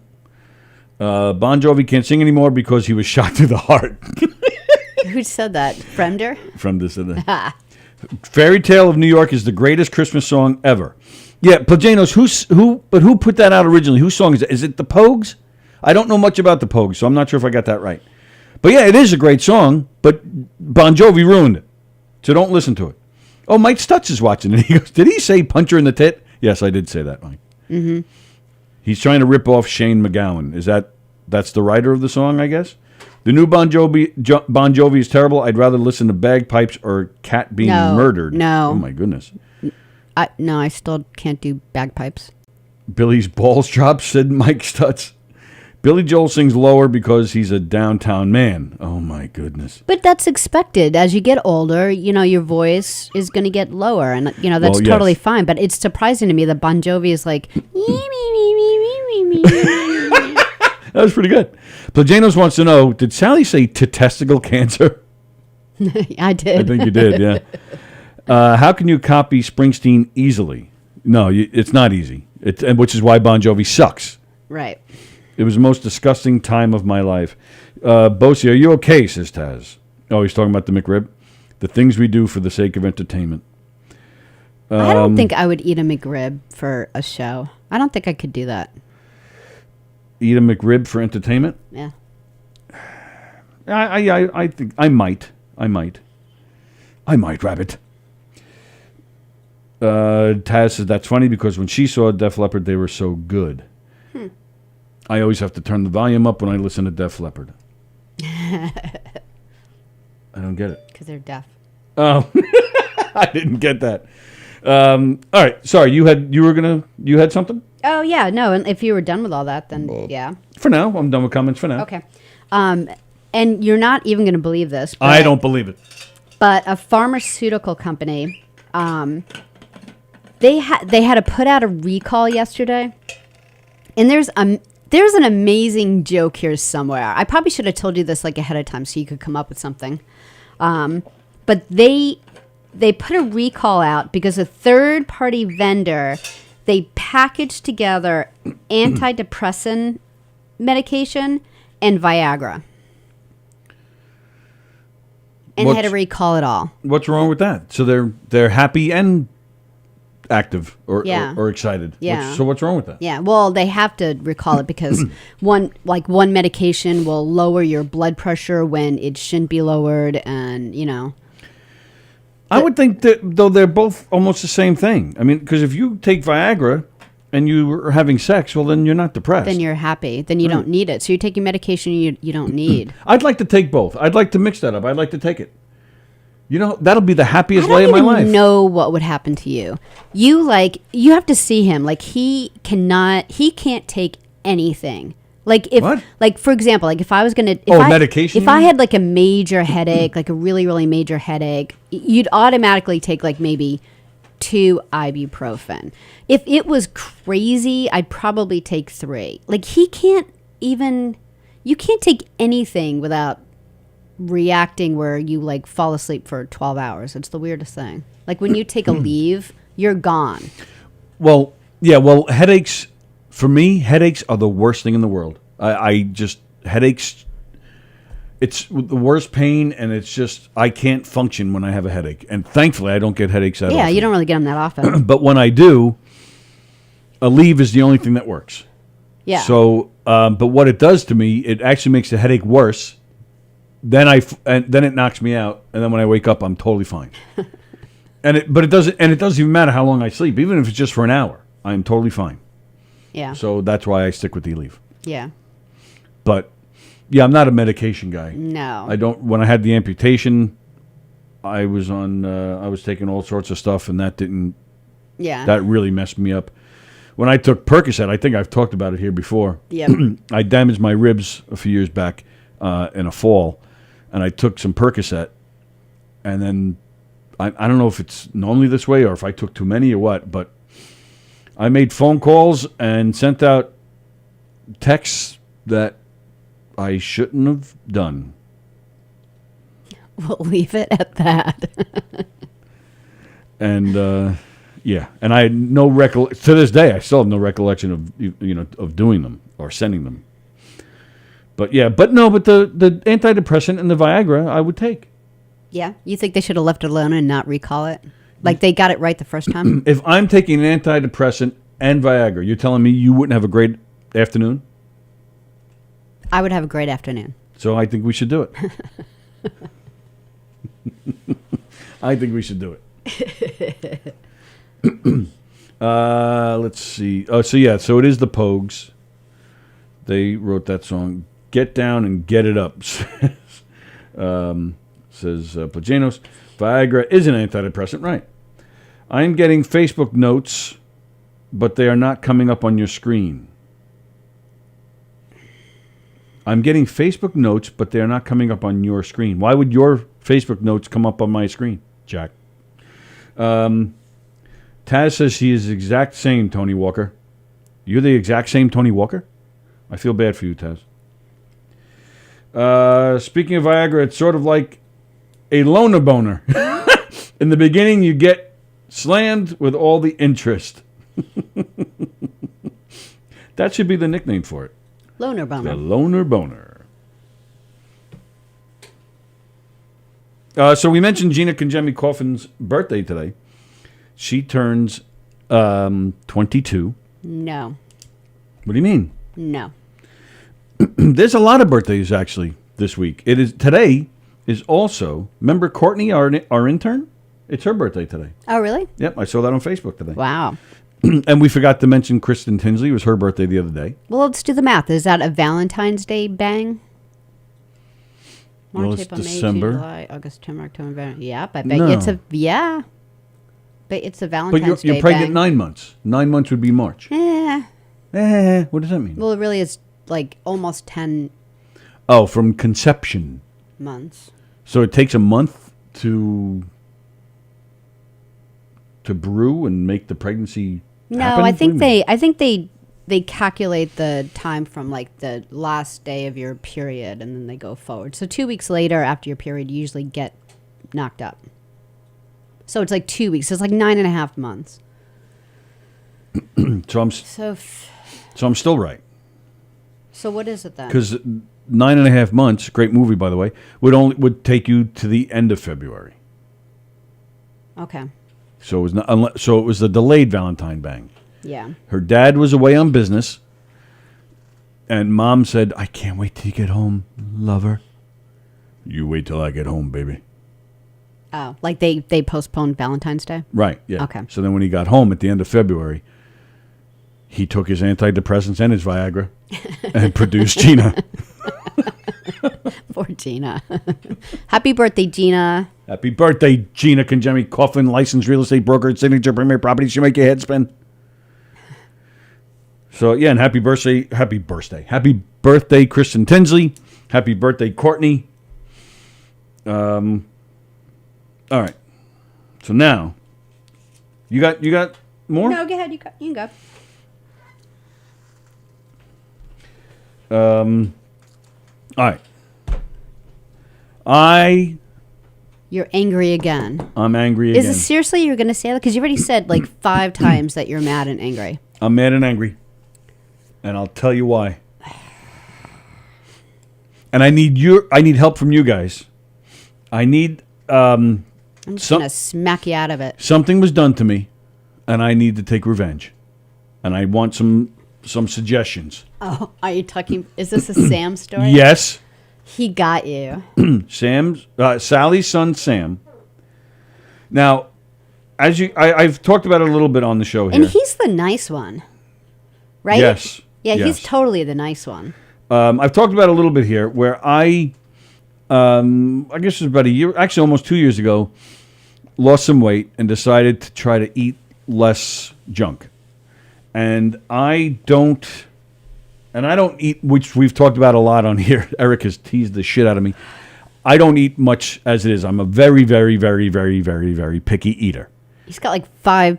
Bon Jovi can't sing anymore because he was shot through the heart. Who said that? Fremder? From this. Fairy Tale of New York is the greatest Christmas song ever. Yeah, Plajanos, who put that out originally? Whose song is it? Is it the Pogues? I don't know much about the Pogues, so I'm not sure if I got that right. But yeah, it is a great song, but Bon Jovi ruined it. So don't listen to it. Oh, Mike Stutz is watching it. He goes, did he say punch her in the tit? Yes, I did say that, Mike. Mm-hmm. He's trying to rip off Shane McGowan. That's the writer of the song, I guess? The new Bon Jovi is terrible. I'd rather listen to bagpipes or cat being murdered. No. Oh, my goodness. No, I still can't do bagpipes. Billy's balls drop, said Mike Stutz. Billy Joel sings lower because he's a downtown man. Oh, my goodness. But that's expected. As you get older, your voice is going to get lower. And, that's Well, yes. totally fine. But it's surprising to me that Bon Jovi is like... That was pretty good. Plajanos wants to know, did Sallie say testicle cancer? I did. I think you did, yeah. How can you copy Springsteen easily? No, it's not easy. Which is why Bon Jovi sucks. Right. It was the most disgusting time of my life. Bosie, are you okay, says Taz. Oh, he's talking about the McRib? The things we do for the sake of entertainment. I don't think I would eat a McRib for a show. I don't think I could do that. Eat a McRib for entertainment? Yeah. I think I might. Rabbit. Taz says that's funny because when she saw Def Leppard, they were so good. I always have to turn the volume up when I listen to Def Leppard. I don't get it. Because they're deaf. Oh, I didn't get that. All right, sorry. You had something? Oh, yeah. No, and if you were done with all that, then yeah. For now, I'm done with comments for now. Okay. And you're not even going to believe this. But, I don't believe it. But a pharmaceutical company, they had to put out a recall yesterday. And there's an amazing joke here somewhere. I probably should have told you this ahead of time so you could come up with something. But they put a recall out because a third-party vendor, they packaged together antidepressant medication and Viagra. And had to recall it all. What's wrong with that? So they're happy and active or excited. Yeah. So what's wrong with that? Yeah. Well, they have to recall it because one medication will lower your blood pressure when it shouldn't be lowered, and I would think that though they're both almost the same thing. I mean, because if you take Viagra and you are having sex, well, then you're not depressed. Then you're happy. Then you don't need it. So you're taking medication you don't need. I'd like to take both. I'd like to mix that up. I'd like to take it. That'll be the happiest day of my life. I don't know what would happen to you. You have to see him. He can't take anything. What? For example, if I was going to... medication? If I had a major headache, a really, really major headache, you'd automatically take maybe 2 ibuprofen. If it was crazy, I'd probably take 3. He can't even... You can't take anything without reacting where you fall asleep for 12 hours. It's the weirdest thing. When you take a leave, you're gone. Well, yeah, headaches, for me, headaches are the worst thing in the world. Headaches, it's the worst pain, and it's just, I can't function when I have a headache. And thankfully, I don't get headaches that often. Yeah, you don't really get them that often. But when I do, a leave is the only thing that works. Yeah. So, but what it does to me, it actually makes the headache worse. Then it knocks me out, and then when I wake up, I'm totally fine. But it doesn't even matter how long I sleep, even if it's just for an hour. I'm totally fine. Yeah. So that's why I stick with Aleve. Yeah. But yeah, I'm not a medication guy. No. I don't. When I had the amputation, I was taking all sorts of stuff, and that didn't. Yeah. That really messed me up. When I took Percocet, I think I've talked about it here before. Yep. I damaged my ribs a few years back in a fall. And I took some Percocet, and then I don't know if it's normally this way or if I took too many or what, but I made phone calls and sent out texts that I shouldn't have done. We'll leave it at that. And yeah, and I had no to this day I still have no recollection of of doing them or sending them. But yeah, but the antidepressant and the Viagra I would take. Yeah? You think they should have left it alone and not recall it? They got it right the first time? If I'm taking an antidepressant and Viagra, you're telling me you wouldn't have a great afternoon? I would have a great afternoon. So I think we should do it. I think we should do it. Let's see. Oh, so yeah, so it is the Pogues. They wrote that song. Get down and get it up. Says Plagianos. Viagra is an antidepressant, right? I am getting Facebook notes, but they are not coming up on your screen. I'm getting Facebook notes, but they are not coming up on your screen. Why would your Facebook notes come up on my screen, Jack? Taz says she is the exact same, Tony Walker. You're the exact same Tony Walker? I feel bad for you, Taz. Speaking of Viagra, it's sort of like a loner boner. In the beginning, you get slammed with all the interest. That should be the nickname for it. Loner boner. The loner boner. So we mentioned Gina Conjemi Coffin's birthday today. She turns 22. No. What do you mean? No. There's a lot of birthdays actually this week. Today is also, remember Courtney, our intern? It's her birthday today. Oh, really? Yep, I saw that on Facebook today. Wow. And we forgot to mention Kristen Tinsley. It was her birthday the other day. Well, let's do the math. Is that a Valentine's Day bang? Well, it's April, December. May, June, July, August, September, October, November. Yep, I bet No. it's a But it's a Valentine's But you're Day pregnant bang. 9 months. 9 months would be March. What does that mean? Well, it really is like almost 10 Oh, from conception. months. So it takes a month to brew and make the pregnancy No, happen? I think What do you mean? they calculate the time from like the last day of your period and then they go forward. So 2 weeks later after your period, you usually get knocked up. So it's like 2 weeks. So it's like 9.5 months. So I'm still right. So what is it then? Because 9.5 months, great movie by the way, would take you to the end of February. Okay. So it was so it was the delayed Valentine bang. Yeah. Her dad was away on business, and Mom said, "I can't wait till you get home, lover." You wait till I get home, baby. Oh, like they postponed Valentine's Day? Right. Yeah. Okay. So then when he got home at the end of February, he took his antidepressants and his Viagra and produced Gina. Poor Gina. Happy birthday, Gina. Happy birthday, Gina Conjemi Coffin, licensed real estate broker at Signature Premier Properties. She make your head spin. So yeah, and happy birthday, Kristen Tinsley. Happy birthday, Courtney. All right. So now, you got more? No, go ahead. You can go. All right. You're angry again. I'm angry again. Is it seriously you're going to say that? Because you already said like 5 times that you're mad and angry. I'm mad and angry. And I'll tell you why. And I need help from you guys. I need I'm just going to smack you out of it. something was done to me and I need to take revenge. And I want some suggestions. Oh, are you talking? Is this a Sam story? Yes. He got you. Sally's son Sam. Now, I've talked about it a little bit on the show here. And he's the nice one. Right? Yes. Yeah, Yes. he's totally the nice one. I've talked about it a little bit here where I guess it was about a year, actually almost 2 years ago, lost some weight and decided to try to eat less junk. And I don't eat, which we've talked about a lot on here. Eric has teased the shit out of me. I don't eat much as it is. I'm a very, very, very, very, very, very picky eater. He's got like five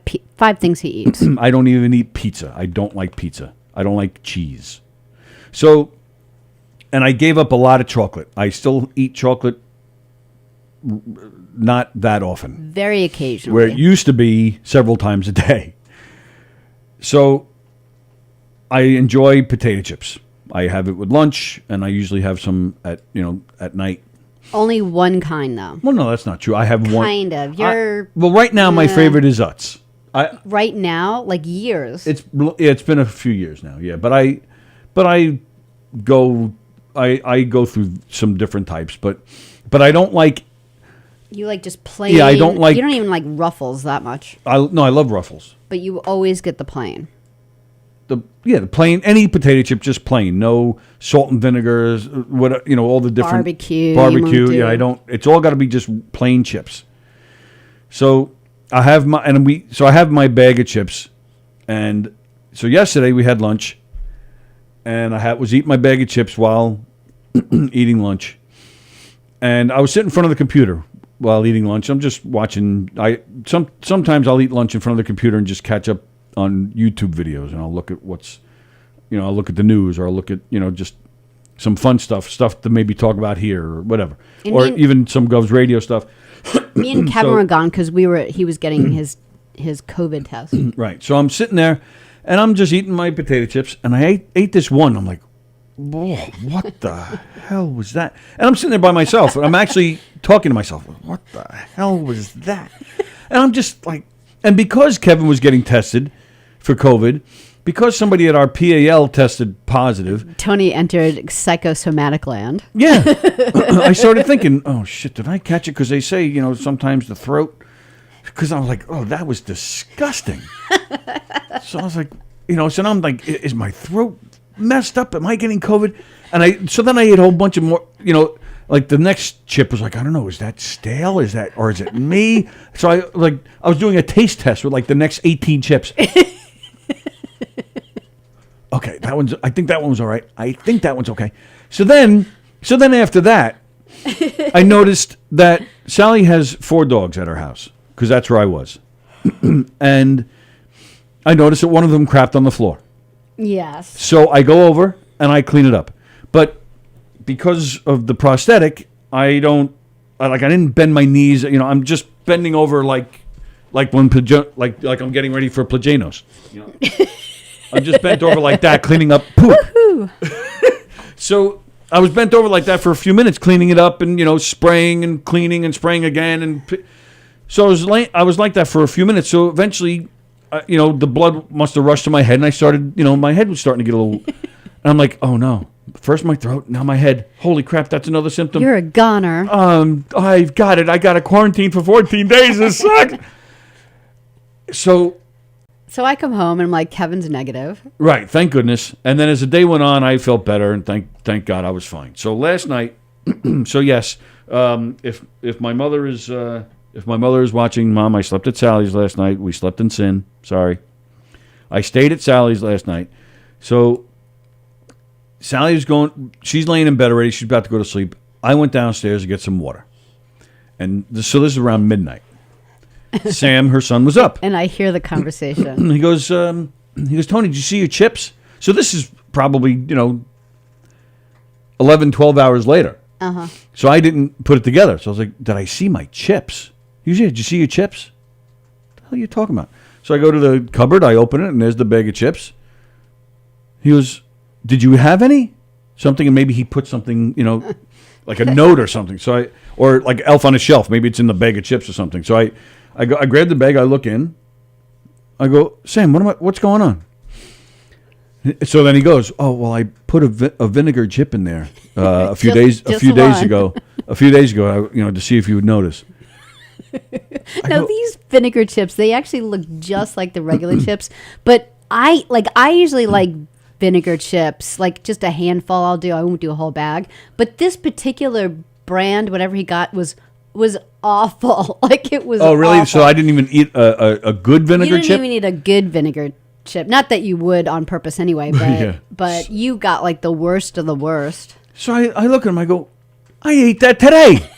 things he eats. I don't even eat pizza. I don't like pizza. I don't like cheese. So, and I gave up a lot of chocolate. I still eat chocolate not that often. Very occasionally. Where it used to be several times a day. So I enjoy potato chips. I have it with lunch, and I usually have some at night. Only one kind, though. Well, no, that's not true. I have one. Kind of. You're well, right now my favorite is Utz. right now, like years. It's been a few years now, yeah. But I go through some different types, but I don't like. You like just plain. Yeah, I don't like. You don't even like Ruffles that much. I love Ruffles. But you always get the plain. the plain, any potato chip, just plain, no salt and vinegars, what all the different Barbecue. barbecue. Yeah, I don't. It's all got to be just plain chips. So I have my bag of chips, and so yesterday we had lunch, and I was eating my bag of chips while eating lunch, and I was sitting in front of the computer while eating lunch. I'm just watching. Sometimes I'll eat lunch in front of the computer and just catch up on YouTube videos, and I'll look at I'll look at the news, or I'll look at just some fun stuff to maybe talk about here or whatever, or even some Gov's radio stuff. Me and Kevin were gone because he was getting his COVID test. Right. So I'm sitting there, and I'm just eating my potato chips, and I ate this one. I'm like, whoa, what the hell was that? And I'm sitting there by myself, and I'm actually talking to myself. What the hell was that? And I'm just like, and because Kevin was getting tested for COVID, because somebody at our PAL tested positive, Tony entered psychosomatic land. Yeah. I started thinking, oh, shit, did I catch it? Because they say, sometimes the throat, because I was like, oh, that was disgusting. So I was like, so now I'm like, is my throat messed up? Am I getting COVID? And so then I ate a whole bunch of more, like the next chip was like, I don't know, is that stale? Or is it me? So I was doing a taste test with like the next 18 chips. Okay, I think that one was all right. I think that one's okay. So then after that, I noticed that Sallie has 4 dogs at her house, because that's where I was. And I noticed that one of them crapped on the floor. Yes. So I go over and I clean it up. But because of the prosthetic, I didn't bend my knees. I'm just bending over like when like I'm getting ready for Plagianos. I'm just bent over like that, cleaning up poop. So I was bent over like that for a few minutes, cleaning it up and spraying and cleaning and spraying again, and so I was like that for a few minutes. So eventually, the blood must have rushed to my head, and I started, my head was starting to get a little. And I'm like, oh no! First my throat, now my head. Holy crap! That's another symptom. You're a goner. I've got it. I got a quarantine for 14 days. This sucks. So I come home and I'm like, Kevin's negative. Right, thank goodness. And then as the day went on, I felt better, and thank God I was fine. So last night, so yes, if my mother is watching, Mom, I slept at Sallie's last night. We slept in sin. Sorry, I stayed at Sally's last night. So Sally's she's laying in bed already. She's about to go to sleep. I went downstairs to get some water, and so this is around midnight. Sam, her son, was up. And I hear the conversation. He goes, Tony, did you see your chips? So this is probably, 11, 12 hours later. Uh-huh. So I didn't put it together. So I was like, did I see my chips? He said, did you see your chips? What the hell are you talking about? So I go to the cupboard, I open it, and there's the bag of chips. He goes, did you have any? Something, and maybe he put something, like a note or something. So or like Elf on a Shelf. Maybe it's in the bag of chips or something. So I grab the bag, I look in, I go, Sam, what's going on? So then he goes, oh, well, I put a vinegar chip in there a few days ago, to see if you would notice. Now these vinegar chips, they actually look just like the regular chips, but I usually like vinegar chips, like just a handful I'll do. I won't do a whole bag. But this particular brand, whatever he got, was awful. Like it was. Oh, really? Awful. So I didn't even eat a good vinegar chip? You didn't even eat a good vinegar chip. Not that you would on purpose anyway, but Yeah. but you got like the worst of the worst. So I look at him, I go, I ate that today.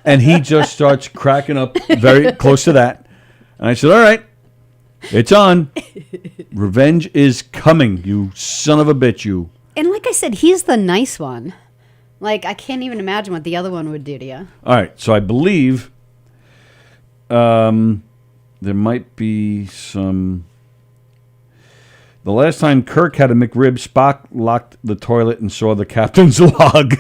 And he just starts cracking up very close to that. And I said, all right, it's on. Revenge is coming, you son of a bitch, you. And like I said, he's the nice one. Like, I can't even imagine what the other one would do to you. All right, so I believe there might be some... The last time Kirk had a McRib, Spock locked the toilet and saw the captain's log.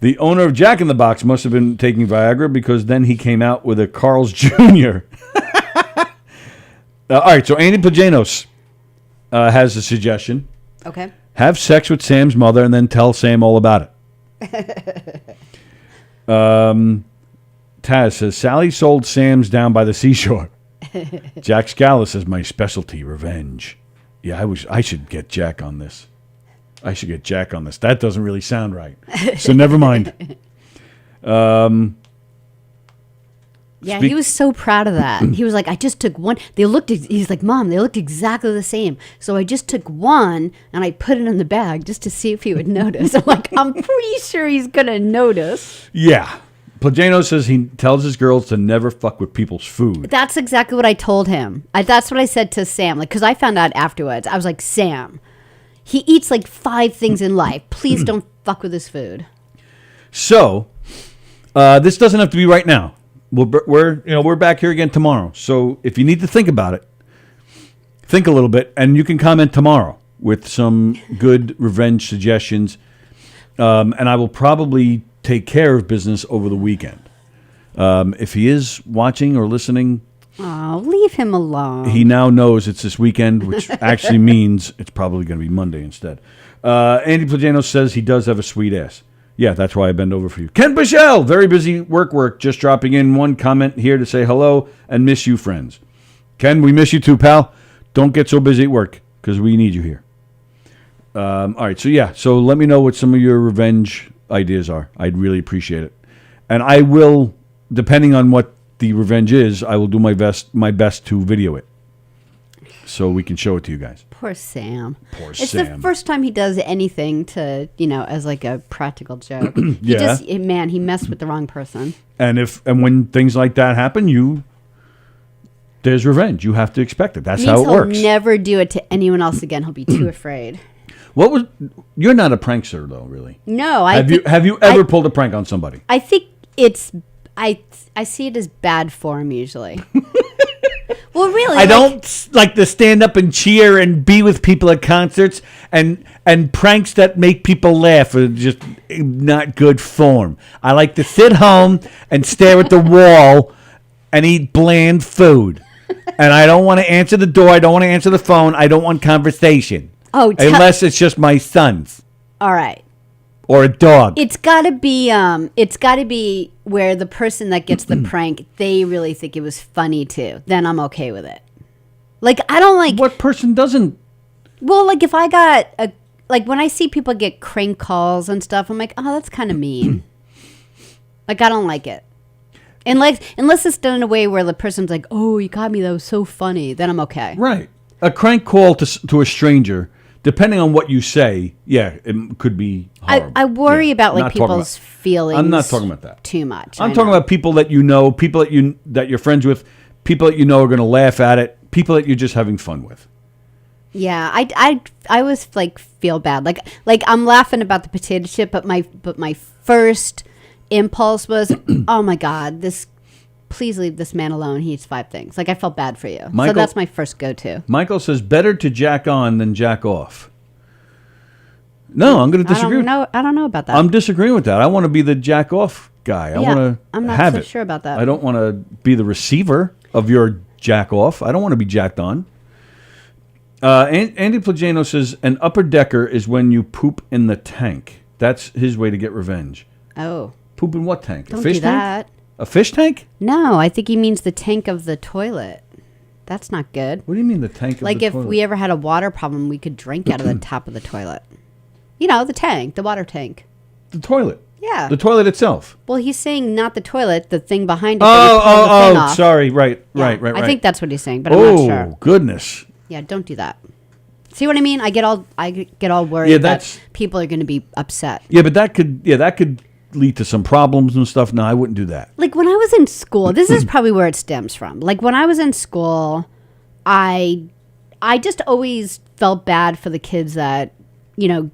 The owner of Jack in the Box must have been taking Viagra, because then he came out with a Carl's Jr. All right, so Andy Plagianos has a suggestion. Okay. Have sex with Sam's mother and then tell Sam all about it. Taz says, Sally sold Sam's down by the seashore. Jack Scala says, my specialty, revenge. Yeah, I should get Jack on this. That doesn't really sound right. So never mind. Yeah, he was so proud of that. He was like, I just took one. He's like, Mom, they looked exactly the same. So I just took one and I put it in the bag just to see if he would notice. I'm like, I'm pretty sure he's going to notice. Yeah. Plagano says he tells his girls to never fuck with people's food. That's exactly what I told him. That's what I said to Sam. Like, because I found out afterwards. I was like, Sam, he eats like 5 things in life. Please don't fuck with his food. So, this doesn't have to be right now. We're back here again tomorrow. So if you need to think about it, think a little bit, and you can comment tomorrow with some good revenge suggestions. And I will probably take care of business over the weekend. If he is watching or listening, oh, leave him alone. He now knows it's this weekend, which actually means it's probably going to be Monday instead. Andy Plagano says he does have a sweet ass. Yeah, that's why I bend over for you. Ken Bichelle, very busy work, just dropping in one comment here to say hello and miss you, friends. Ken, we miss you too, pal. Don't get so busy at work because we need you here. All right, so let me know what some of your revenge ideas are. I'd really appreciate it. And I will, depending on what the revenge is, I will do my best to video it so we can show it to you guys. Poor Sam. It's the first time he does anything to, as like a practical joke. Yeah. He messed with the wrong person. And when things like that happen, there's revenge. You have to expect it. That's how it works. He'll never do it to anyone else again. He'll be too afraid. You're not a prankster though, really. No, have you ever pulled a prank on somebody? I think I see it as bad form usually. Well, really, I don't like to stand up and cheer and be with people at concerts, and pranks that make people laugh are just not good form. I like to sit home and stare at the wall and eat bland food. And I don't want to answer the door. I don't want to answer the phone. I don't want conversation. Unless it's just my sons. All right. Or a dog. It's got to be where the person that gets the prank, they really think it was funny too. Then I'm okay with it. Like, I don't like... What person doesn't? Well, like, if I got when I see people get crank calls and stuff, I'm like, oh, that's kind of mean. Like, I don't like it. Unless it's done in a way where the person's like, oh, you got me, that was so funny, then I'm okay. Right. A crank call to a stranger, depending on what you say, yeah, it could be horrible. I worry about like people's feelings. I'm not talking about that too much. I'm talking about people that you know, people that you're friends with, people that you know are going to laugh at it, people that you're just having fun with. Yeah, I always like feel bad. Like I'm laughing about the potato chip, but my first impulse was, oh my God, please leave this man alone. He eats 5 things. Like, I felt bad for you. So that's my first go-to. Michael says, better to jack on than jack off. No, I'm going to disagree. I don't know about that. I'm disagreeing with that. I want to be the jack off guy. I'm not so sure about that. I don't want to be the receiver of your jack off. I don't want to be jacked on. Andy Plagano says, an upper decker is when you poop in the tank. That's his way to get revenge. Oh. Poop in what tank? Don't a fish do that. Tank? A fish tank? No, I think he means the tank of the toilet. That's not good. What do you mean the tank of the toilet? Like, if we ever had a water problem, we could drink out of the top of the toilet. The tank, the water tank. The toilet? Yeah. The toilet itself? Well, he's saying not the toilet, the thing behind it. Oh, sorry. Right. I think that's what he's saying, but I'm not sure. Oh, goodness. Yeah, don't do that. See what I mean? I get all worried that people are going to be upset. Yeah, but that could lead to some problems and stuff. No, I wouldn't do that. Like, when I was in school, this is probably where it stems from. Like, when I was in school, I just always felt bad for the kids that,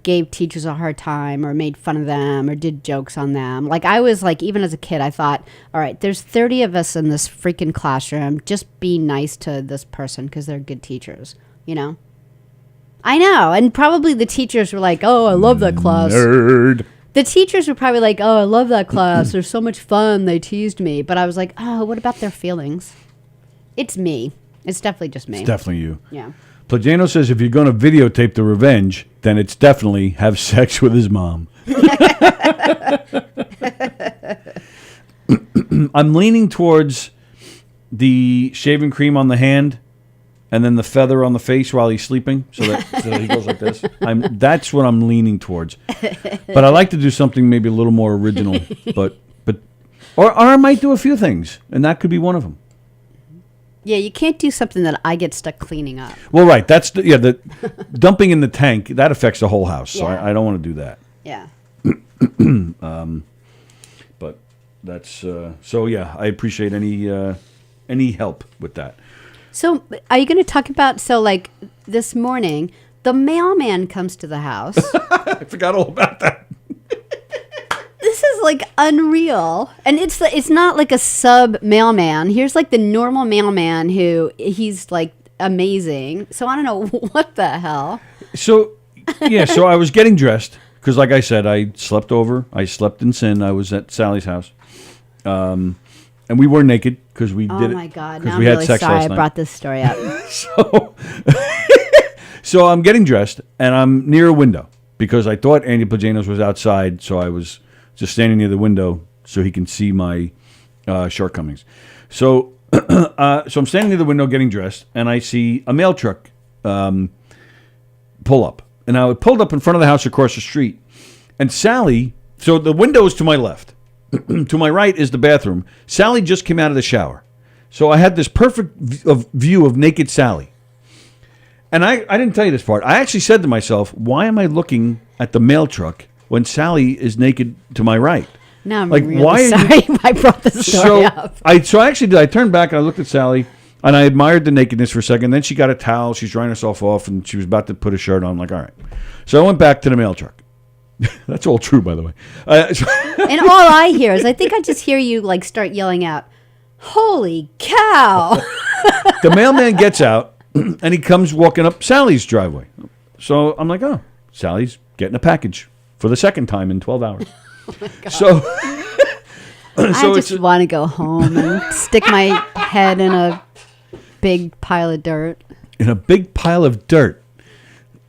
gave teachers a hard time or made fun of them or did jokes on them. Like, I was like, even as a kid, I thought, all right, there's 30 of us in this freaking classroom. Just be nice to this person because they're good teachers, I know. And probably the teachers were like, oh, I love that class. Nerd. The teachers were probably like, oh, I love that class. They're so much fun. They teased me. But I was like, oh, what about their feelings? It's me. It's definitely just me. It's definitely you. Yeah. Plagano says if you're going to videotape the revenge, then it's definitely have sex with his mom. I'm leaning towards the shaving cream on the hand, and then the feather on the face while he's sleeping, so that he goes like this. That's what I'm leaning towards. But I like to do something maybe a little more original. Or I might do a few things, and that could be one of them. Yeah, you can't do something that I get stuck cleaning up. Well, right. That's the dumping in the tank. That affects the whole house, so Yeah. I don't want to do that. Yeah. But that's so. Yeah, I appreciate any help with that. So, are you going to talk about, like, this morning, the mailman comes to the house. I forgot all about that. This is, like, unreal. And it's not like a sub mailman. Here's, like, the normal mailman he's, like, amazing. So, I don't know what the hell. So, yeah, so I was getting dressed because, like I said, I slept over. I slept in sin. I was at Sally's house. And we were naked because we did it. Oh, my God. Because Now we I'm had really sex sorry last I night. brought this story up. So I'm getting dressed, and I'm near a window because I thought Andy Plajanos was outside, so I was just standing near the window so he can see my shortcomings. So, so I'm standing near the window getting dressed, and I see a mail truck pull up. And now it pulled up in front of the house across the street. And Sally, so the window is to my left. To my right is the bathroom. Sally just came out of the shower. So I had this perfect view of naked Sally. And I didn't tell you this part. I actually said to myself, why am I looking at the mail truck when Sally is naked to my right? Now I'm Like, really why are you- sorry I brought this story up. I actually did. I turned back and I looked at Sally and I admired the nakedness for a second. Then she got a towel. She's drying herself off and she was about to put a shirt on. I'm like, all right. So I went back to the mail truck. That's all true, by the way. And all I hear is, I think I just hear you, like, start yelling out, "Holy cow!" The mailman gets out and he comes walking up Sally's driveway. So I'm like, oh, Sally's getting a package for the second time in 12 hours. So, I just want to go home and stick my head in a big pile of dirt. in a big pile of dirt.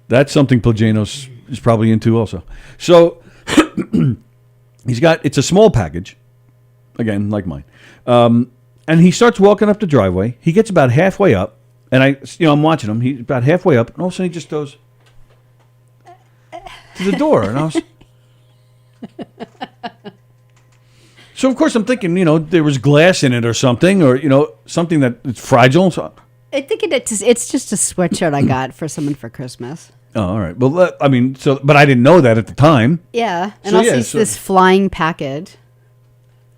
That's something Plajanos is probably into also. So it's a small package, again, like mine. And he starts walking up the driveway. He gets about halfway up, and I'm watching him. He's about halfway up, and all of a sudden he just goes to the door, and I was. So of course I'm thinking, there was glass in it or something, or something that's fragile. So, I think it's just a sweatshirt I got for someone for Christmas. oh, all right. Well, but I didn't know that at the time. Yeah, and So, also yeah, it's so- this flying package.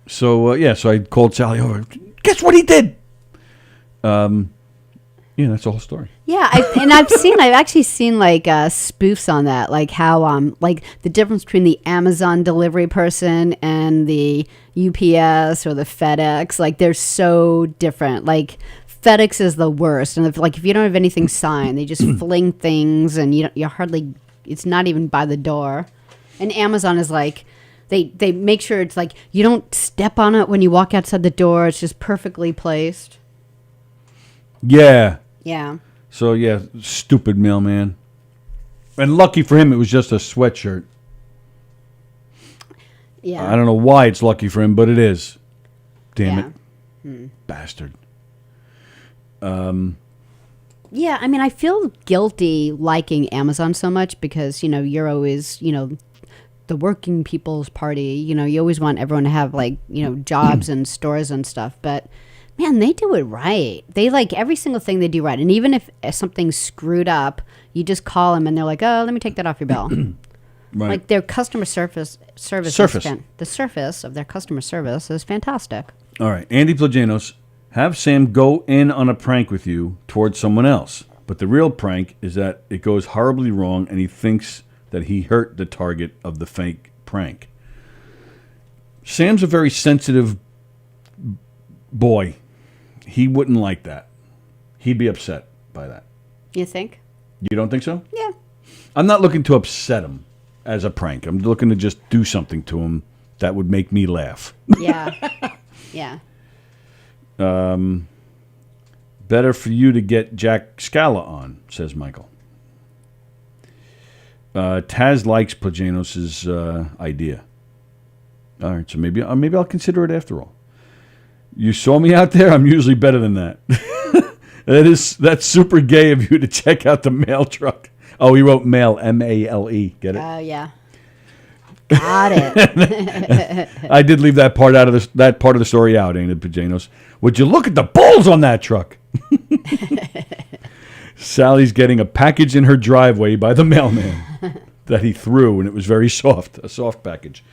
So so I called Sally over. Guess what he did? Yeah, that's the whole story. Yeah, I've actually seen like spoofs on that, like how like the difference between the Amazon delivery person and the UPS or the FedEx, like they're so different. Like FedEx is the worst, and if you don't have anything signed, they just fling things, and you hardly, it's not even by the door. And Amazon is like, they make sure it's like you don't step on it when you walk outside the door. It's just perfectly placed. Yeah. Yeah. So yeah, stupid mailman. And lucky for him, it was just a sweatshirt. Yeah. I don't know why it's lucky for him, but it is. Damn Yeah. it, bastard. Yeah, I mean, I feel guilty liking Amazon so much because, you're always, the working people's party. You always want everyone to have, like, jobs and stores and stuff. But, man, they do it right. They, like, every single thing they do right. And even if something's screwed up, you just call them and they're like, oh, let me take that off your bill. Right. Like, their customer service Surface. the surface of their customer service is fantastic. All right, Andy Plajanos, have Sam go in on a prank with you towards someone else. But the real prank is that it goes horribly wrong and he thinks that he hurt the target of the fake prank. Sam's a very sensitive boy. He wouldn't like that. He'd be upset by that. You think? You don't think so? Yeah. I'm not looking to upset him as a prank. I'm looking to just do something to him that would make me laugh. Yeah. Yeah. Better for you to get Jack Scala on, says Michael. Taz likes Plajanos' idea. All right, so maybe I'll consider it after all. You saw me out there? I'm usually better than that. That's super gay of you to check out the mail truck. Oh, he wrote mail, M-A-L-E. Get it? Oh, yeah. Got it. I did leave that part of the story out, ain't it, Pajanos? Would you look at the balls on that truck? Sally's getting a package in her driveway by the mailman that he threw, and it was very soft, a soft package.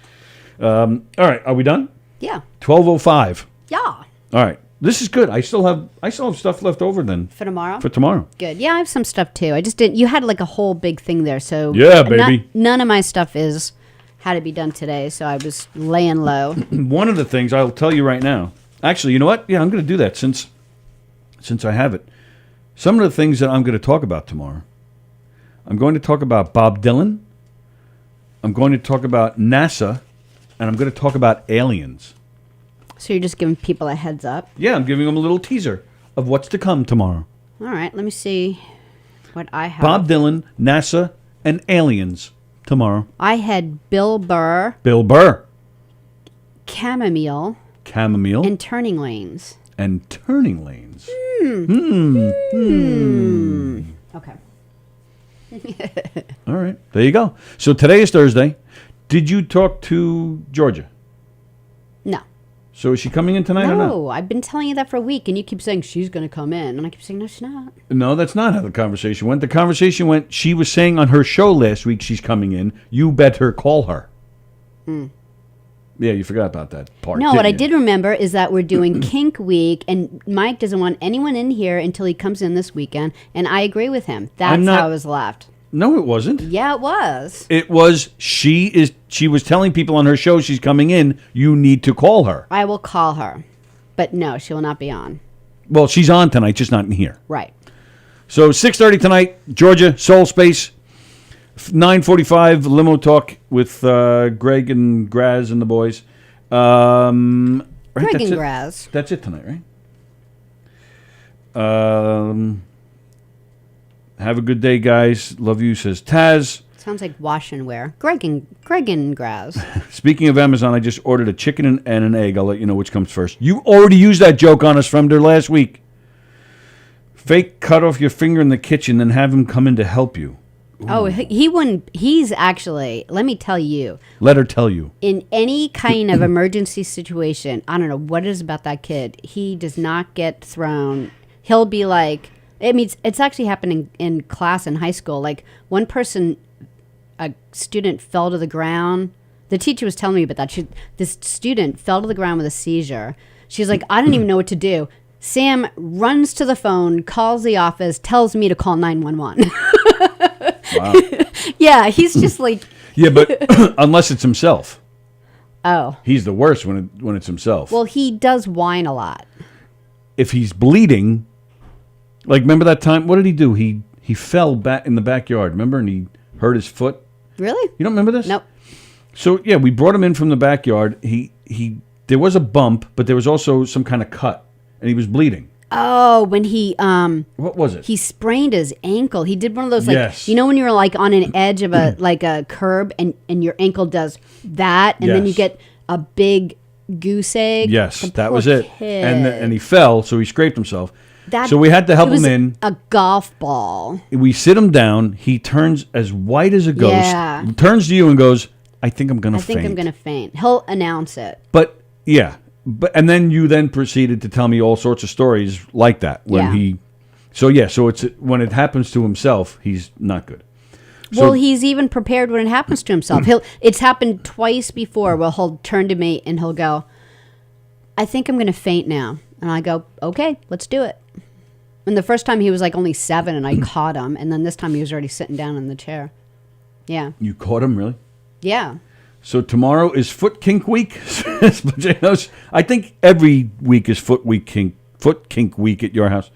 All right, are we done? Yeah. 12:05. Yeah. All right, this is good. I still have stuff left over then For tomorrow? for tomorrow. Good. Yeah, I have some stuff too. I just didn't. You had like a whole big thing there, so Yeah, baby. None of my stuff had to be done today, so I was laying low. One of the things I'll tell you right now. Actually, you know what? Yeah, I'm going to do that since I have it. Some of the things that I'm going to talk about tomorrow. I'm going to talk about Bob Dylan. I'm going to talk about NASA, and I'm going to talk about aliens. So you're just giving people a heads up. Yeah, I'm giving them a little teaser of what's to come tomorrow. All right, let me see what I have. Bob Dylan, NASA, and aliens tomorrow. I had Bill Burr, Bill Burr, chamomile, and turning lanes. turning lanes. Okay. All right, there you go. So today is Thursday. Did you talk to Georgia? No. So is she coming in tonight or not? No, I've been telling you that for a week, and you keep saying she's going to come in, and I keep saying no, she's not. No, that's not how the conversation went. The conversation went, she was saying on her show last week she's coming in. You better call her. Yeah, you forgot about that part. No, what I didn't you? did remember is that we're doing Kink Week, and Mike doesn't want anyone in here until he comes in this weekend, and I agree with him. That's how it was left. No, it wasn't. Yeah, it was. It was, she was telling people on her show she's coming in, you need to call her. I will call her, but no, she will not be on. Well, she's on tonight, just not in here. Right. So 6:30 tonight, Georgia, Soul Space. 9:45, limo talk with Greg and Graz and the boys. Right, Greg that's and it. Graz. That's it tonight, right? Have a good day, guys. Love you, says Taz. Sounds like wash and wear. Greg and Graz. Speaking of Amazon, I just ordered a chicken and an egg. I'll let you know which comes first. You already used that joke on us from there last week. Fake cut off your finger in the kitchen, then have him come in to help you. Ooh. Oh, he wouldn't. He's actually, let me tell you, Let her tell you. in any kind of emergency situation, I don't know what it is about that kid. He does not get thrown. He'll be like, it's actually happening in class in high school. Like one person, a student fell to the ground. The teacher was telling me about that. This student fell to the ground with a seizure. She's like, I don't even know what to do. Sam runs to the phone, calls the office, tells me to call 911. Wow. Yeah, he's just like, Yeah, but unless it's himself. oh. He's the worst when it's himself. Well, he does whine a lot. If he's bleeding, like remember that time? What did he do? He fell back in the backyard. Remember, and he hurt his foot. Really? You don't remember this? Nope. So yeah, we brought him in from the backyard. There was a bump, but there was also some kind of cut, and he was bleeding. Oh, when he What was it? he sprained his ankle. He did one of those, like, Yes. you know when you're like on an edge of a like a curb and your ankle does that, and then you Yes. get a big goose egg. Yes, The that poor was it. kid. And he fell, so he scraped himself. That- So we had to help it was him in. a golf ball. We sit him down. He turns as white as a ghost. Yeah. Turns to you and goes, "I think I'm gonna I faint." think I'm gonna faint. He'll announce it. But yeah, and then you proceeded to tell me all sorts of stories like that when Yeah. So it's when it happens to himself, he's not good. So, Well, he's even prepared when it happens to himself. It's happened twice before where he'll turn to me and he'll go, I think I'm going to faint now. And I go, okay, let's do it. And the first time he was like only 7 and I caught him. And then this time he was already sitting down in the chair. Yeah. you caught him, really? Yeah. So tomorrow is Foot Kink Week. I think every week is Foot Kink Week at your house.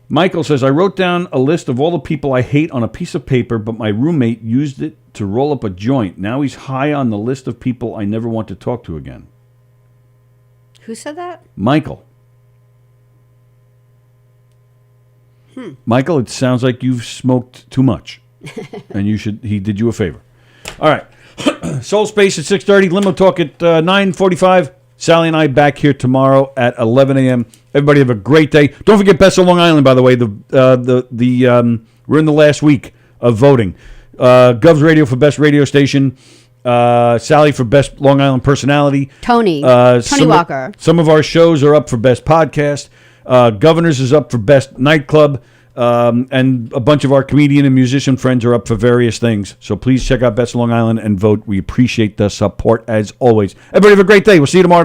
Michael says, I wrote down a list of all the people I hate on a piece of paper, but my roommate used it to roll up a joint. Now he's high on the list of people I never want to talk to again. Who said that? Michael. Michael, it sounds like you've smoked too much. And he did you a favor. All right. Soul Space at 6:30, Limo Talk at 9:45. Sallie and I back here tomorrow at 11 a.m. Everybody have a great day. Don't forget Best of Long Island, by the way. We're in the last week of voting. Gov's Radio for Best Radio Station. Sallie for Best Long Island Personality. Tony Walker. Some of our shows are up for Best Podcast. Governors is up for Best Nightclub. And a bunch of our comedian and musician friends are up for various things. So please check out Best Long Island and vote. We appreciate the support as always. Everybody have a great day. We'll see you tomorrow at 11.